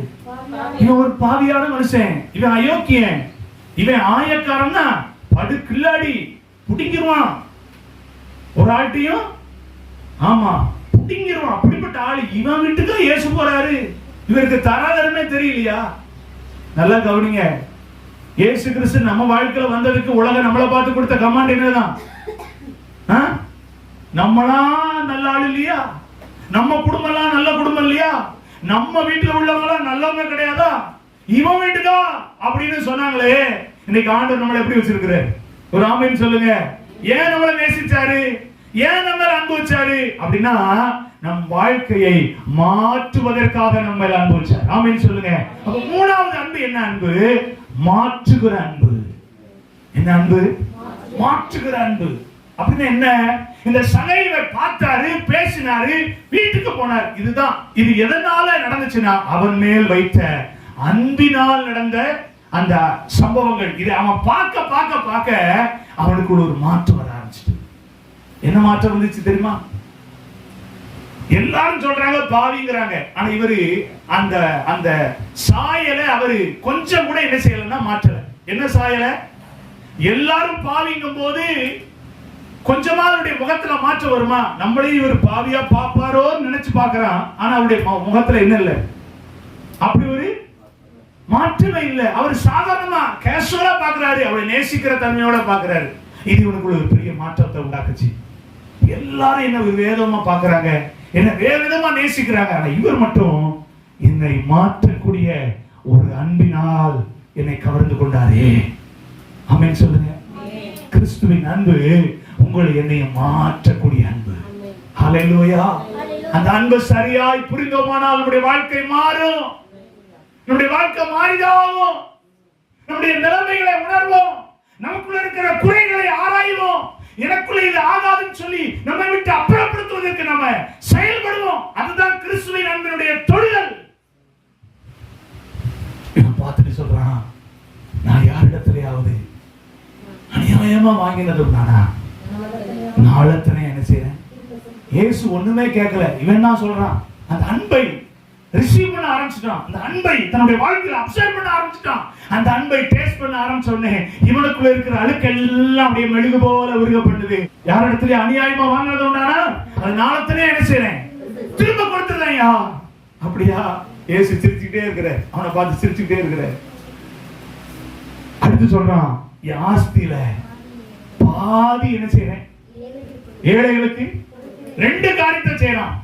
இவன் ஒரு பாவியான மனுஷன், இவன் அயோக்கியன், இவன் ஆயக்காரன் தான், படு கில்லாடி, புடிங்கிருவான் ஒரு ஆள்கிட்டையும். ஆமா, புடிங்கிருவான். அப்படிப்பட்ட ஆளு இவன் வீட்டுக்கு இயேசு போறாரு. இவருக்கு தராதரமே தெரியலையா? நல்லா கவனிங்க. இயேசு கிறிஸ்து நம்ம வாழ்க்கையில வந்ததுக்கு உலகம் நம்மளை பார்த்து கொடுத்த கமாண்ட் என்னதான்? நம்மளா நல்ல ஆள் இல்லையா? நம்ம குடும்பம் நல்ல குடும்பம் இல்லையா? நம்ம வீட்டுல உள்ளவங்களா நல்லவங்க கிடையாதா? இவன் வீட்டுக்கா அப்படின்னு சொன்னாங்களே. இன்னைக்கு ஆண்டவர் நம்மளை எப்படி வச்சிருக்கிறார்? ஒரு ஆமென் சொல்லுங்க. ஏன் நம்மளை நேசிச்சாரு? ஏன் நம்ம அன்பு வச்சாரு அப்படின்னா, நம் வாழ்க்கையை மாற்றுவதற்காக நம்ம அன்பு வச்சார். ஆமென் சொல்லுங்க. அப்ப மூணாவது அன்பு என்ன அன்பு? மாற்றுகிற அன்பு. என்ன அன்பு? மாற்றுகிற அன்பு. அப்படின்னு என்ன? இந்த சகைவை பார்த்தாரு, பேசினாரு, வீட்டுக்கு போனார். இதுதான். இது எதனால நடந்துச்சுன்னா, அவன் மேல் வைத்த அன்பினால் நடந்த அந்த சம்பவங்கள். இது அவன் பார்க்க பார்க்க பார்க்க அவனுக்கு ஒரு மாற்றம் வர ஆரம்பிச்சிட்டு. என்ன மாற்றம் வந்துச்சு தெரியுமா? எல்லாரும் சொல்றாங்க பாவிங்கிறாங்க, ஆனா இவரு அந்த அந்த சாயலை அவரு கொஞ்சம் கூட என்ன செய்யலன்னா மாற்றல. என்ன சாயல? எல்லாரும் பாவிங்கும் போது கொஞ்சமா அவருடைய முகத்துல மாற்றம் வருமா? நம்மளையும் இவர் பாவியா பாப்பாரோ நினைச்சு பாக்குறான், ஆனா அவருடைய முகத்துல என்ன இல்ல? அப்படி ஒரு மாற்றமே இல்ல. அவர் சாதாரணமா கேஷுவலா பாக்குறாரு, அவரை நேசிக்கிற தன்மையோட பாக்குறாரு. இது இவனுக்குள்ள ஒரு பெரிய மாற்றத்தை உண்டாக்குச்சு. எல்லாரும் என்ன வேதமா பாக்குறாங்க, என்ன வேற விதமா நேசிக்கிறாங்க, ஆனா இவர் மட்டும் என்னை மாற்றக்கூடிய ஒரு அன்பினால் என்னை கவர்ந்து கொண்டாரே. ஆமென் சொல்லுங்க. கிறிஸ்துவின் அன்பு உங்களை என்னையும் மாற்றக்கூடிய அன்பு. ஹல்லேலூயா. அந்த அன்பு சரியாய் புரிந்தோமானால் நம்முடைய வாழ்க்கை மாறும். நம்முடைய வாழ்க்கை மாறிதாகும். நம்முடைய நிலைமைகளை உணர்வோம். நமக்குள்ள இருக்கிற குறைகளை ஆராய்வோம். எனக்குள்ள இது ஆகாதுன்னு சொல்லி நம்மை விட்டு அப்புறப்படுத்துவதற்கு நம்ம செயல்படுவோம். அதுதான் கிறிஸ்துவின் அன்பினுடைய தொழில். இவன் பார்த்துட்டு சொல்றான், நான் யாரிடத்திலேயாவது அநியாயமா வாங்கினது நானா? நாளத்தனை என்ன செய்யறேன்? இயேசு ஒண்ணுமே கேட்கல. இவன் என்ன சொல்றான்? அந்த அன்பை ரிசீவ் பண்ண ஆரம்பிச்சிட்டான். அந்த அன்பை தன்னுடைய வாழ்க்கையில அப்சர்வ் பண்ண ஆரம்பிச்சிட்டான். அந்த அன்பை டேஸ்ட் பண்ண ஆரம்பிச்சோடனே இவனுக்குள்ள இருக்கிற அழுக்கு எல்லாம் அப்படியே மெழுகு போல உருகப்படுது. யார் இடத்துல அநியாயமா வாங்கினது உண்டானா அது நாளத்தனே என்ன செய்யறேன்? திரும்ப கொடுத்துறேன்யா. அப்படியா? இயேசு சிரிச்சுக்கிட்டே இருக்கிற, அவனை பார்த்து சிரிச்சுக்கிட்டே இருக்கிற. அடுத்து சொல்றான், என் ஆஸ்தியில பாதி என்ன செய்யறேன்? ஏழைகளுக்கு. ரெண்டு காரியத்தை செய்யறான்.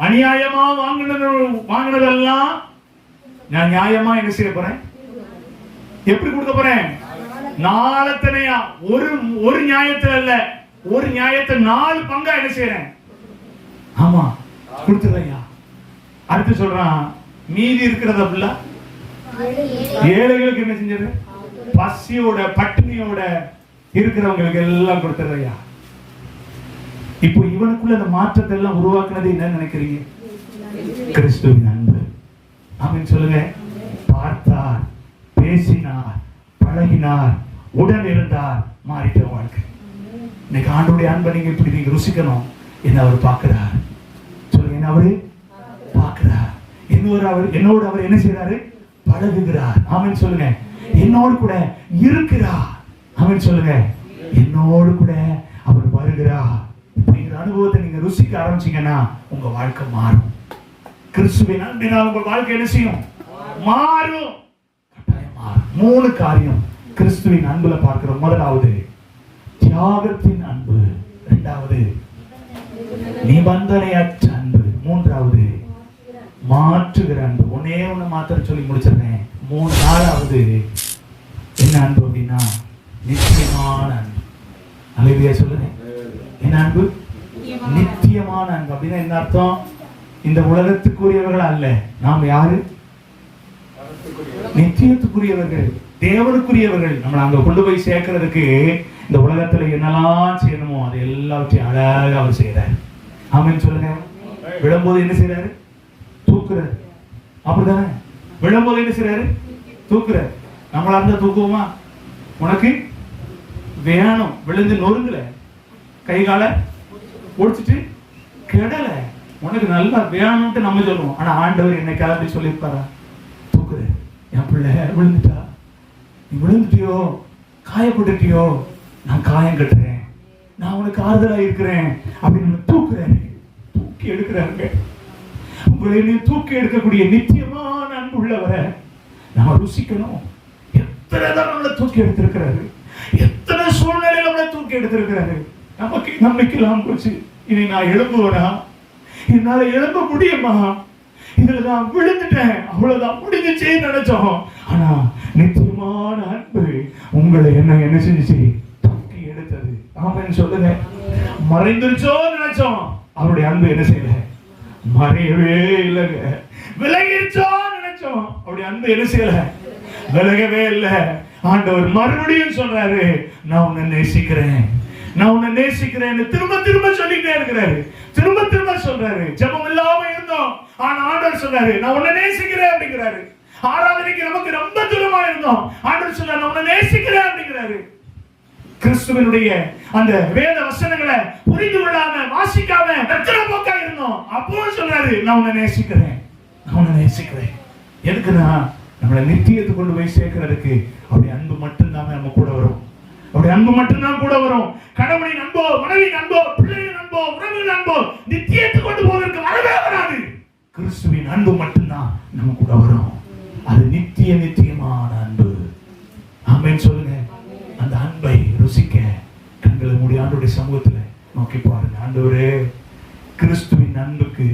அநியாயமா வாங்கினதெல்லாம் நான் நியாயமா என்ன செய்ய போறேன்? எப்படி கொடுக்க போறேன்? நாளத்தனையா. ஒரு நியாயத்தை அல்ல, ஒரு நியாயத்தை 4 பங்கா என்ன செய்யறேன்? ஆமா, கொடுத்துறையா. அடுத்து சொல்றான், மீதி இருக்கிறத ஃபுல்லா ஏழைகளுக்கு என்ன செஞ்சது? பசியோட பட்டினியோட இருக்கிறவங்களுக்கு எல்லாம் கொடுத்துறையா. இப்போ இவனுக்குள்ள அந்த மாற்றத்தை எல்லாம் உருவாக்குனது என்ன நினைக்கிறீங்க? கிறிஸ்துவின் அன்பு. ஆமென் சொல்லுங்க. பார்த்தார், பேசினார், பழகினார், உடன் இருந்தார், மாறிட்ட வாழ்க்கை. இன்னைக்கு ஆண்டவருடைய அன்பை நீங்க இப்படி நீங்க ருசிக்கணும். என்ன அவர் பார்க்கிறார் சொல்லுங்க, என்ன அவரு பார்க்கிறார். என்னோடு அவர் என்ன செய்யறாரு? பழகுகிறார். ஆமென் சொல்லுங்க. என்னோடு கூட இருக்கிறார். ஆமென் சொல்லுங்க. என்னோடு கூட அவர் வருகிறார். இப்படிங்கிற அனுபவத்தை நீங்க ருசிக்க ஆரம்பிச்சீங்கன்னா உங்க வாழ்க்கை மாறும். கிறிஸ்துவின் அன்பினால் உங்க வாழ்க்கை என்ன செய்யும்? மாறும். கட்டாயம் மாறும். 3 காரியம் கிறிஸ்துவின் அன்புல பார்க்கிறோம். முதலாவது தியாகத்தின் அன்பு, இரண்டாவது நிபந்தனையற்ற அன்பு, மூன்றாவது மாற்றுகிற அன்பு. ஒன்னே ஒண்ணு மாத்திரம் சொல்லி முடிச்சிருந்தேன். 4வது என்ன அன்பு அப்படின்னா நித்தியமான அன்பு. அல்லேலூயா சொல்லுங்க. என்ன அன்பு? நித்தியமான அன்பு. அப்படின்னா என்ன அர்த்தம்? இந்த உலகத்துக்குரியவர்கள் அல்ல. நாம் யாரு? நித்தியத்துக்குரியவர்கள், தேவனுக்குரியவர்கள். நம்மளை அங்க கொண்டு போய் சேர்க்கிறதுக்கு இந்த உலகத்துல என்னெல்லாம் செய்யணுமோ அதை எல்லாவற்றையும் அழகாக அவர் செய்யறாரு. ஆமென் சொல்லுங்க. விழும்போது என்ன செய்யறாரு? தூக்குறாரு. அப்படிதானே? விழும்போது என்ன செய்யறாரு? தூக்குறாரு. நம்மளா இருந்தா தூக்குவோமா? உனக்கு வேணும், விழுந்து நொறுங்கல, கை கால ஒடிச்சிட்டு கெடல, உனக்கு நல்லா வேணும்ட்டு நம்ம சொல்லுவோம். ஆனா ஆண்டவர் என்னை கிளம்பி சொல்லியிருப்பாரா? தூக்குற, என் பிள்ளை விழுந்துட்டா, நீ விழுந்துட்டியோ, காயப்பட்டுட்டியோ, நான் காயம் கட்டுறேன், நான் உனக்கு ஆறுதலா இருக்கிறேன் அப்படின்னு தூக்குறாரு. தூக்கி எடுக்கிறாங்க. உங்களை நீ தூக்கி எடுக்கக்கூடிய நித்தியமான அன்பு உள்ளவரை நம்ம ருசிக்கணும். எத்தனை தான் நம்மளை தூக்கி எடுத்திருக்கிறாரு, எத்தனை சூழ்நிலையில நம்மளை தூக்கி எடுத்திருக்கிறாரு. நமக்கு நம்பிக்கைலாம் போச்சு. இனி நான் எழும்புவனா? என்னால எழும்ப முடியுமா? இதுல நான் விழுந்துட்டேன், அவ்வளவுதான், முடிஞ்சிச்சு நினைச்சோம். ஆனா நிச்சயமான அன்பு உங்களை என்ன செஞ்சுச்சு? தூக்கி எடுத்தது. ஆமென் சொல்லுங்க. மறைந்துருச்சோ நினைச்சோம், அவருடைய அன்பு என்ன செய்யல? மறையவே இல்லைங்க. விலகிருச்சோ நினைச்சோம், அவருடைய அன்பு என்ன செய்யல? விலகவே இல்லை. ஆண்டவர் மறுபடியும் சொல்றாரு, நான் உன்னை நேசிக்கிறேன், நான் உன்னை நேசிக்கிறேன். திரும்ப திரும்ப சொல்லிட்டே இருக்கிறாரு, திரும்ப திரும்ப சொல்றாரு. ஜெபம் இல்லாம இருந்தோம், ஆனா ஆண்டவர் சொல்றாரு, நான் உன்னை நேசிக்கிறேன் அப்படிங்கிறாரு. ஆராதனைக்கு நமக்கு ரொம்ப தூரமா இருந்தோம், ஆண்டவர் சொல்றாரு, நான் உன்னை நேசிக்கிறேன் அப்படிங்கிறாரு. கிறிஸ்துவனுடைய அந்த வேத வசனங்களை புரிந்து கொள்ளாம, வாசிக்காம எத்தனை போக்கா இருந்தோம், அப்போ சொல்றாரு, நான் உன்னை நேசிக்கிறேன், நான் உன்னை நேசிக்கிறேன். எதுக்குன்னா நம்மளை நித்தியத்தை கொண்டு போய் சேர்க்கிறதுக்கு அவருடைய அன்பு மட்டும்தான் நம்ம கூட வரும். அவருடைய அன்பு மட்டும்தான் கூட வரும். கடவுளின் அன்போ, மனைவியின் அன்போ, பிள்ளைகளின் அன்போ, உறவின் அன்போ நித்தியத்தை கொண்டு போவதற்கு வரவே வராது. கிறிஸ்துவின் அன்பு மட்டும்தான் நம்ம கூட வரும். அது நித்தியமான அன்பு. ஆமென் சொல்லுங்க. அந்த அன்பை ருசிக்க கண்களை மூடி ஆண்டவருடைய சமூகத்துல நோக்கி பாருங்க. ஆண்டவரே, கிறிஸ்துவின் அன்புக்கு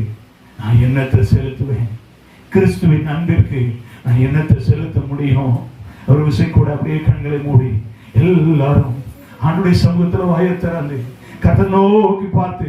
நான் என்னத்தை செலுத்துவேன்? கிறிஸ்துவின் அன்பிற்கு நான் என்னத்தை செலுத்த முடியும்? ஒரு விஷயம் கூட அப்படியே கண்களை மூடி எல்லாரும் ஆண்டவருடைய சமூகத்துல வாயை திறந்து கர்த்தரை நோக்கி பார்த்து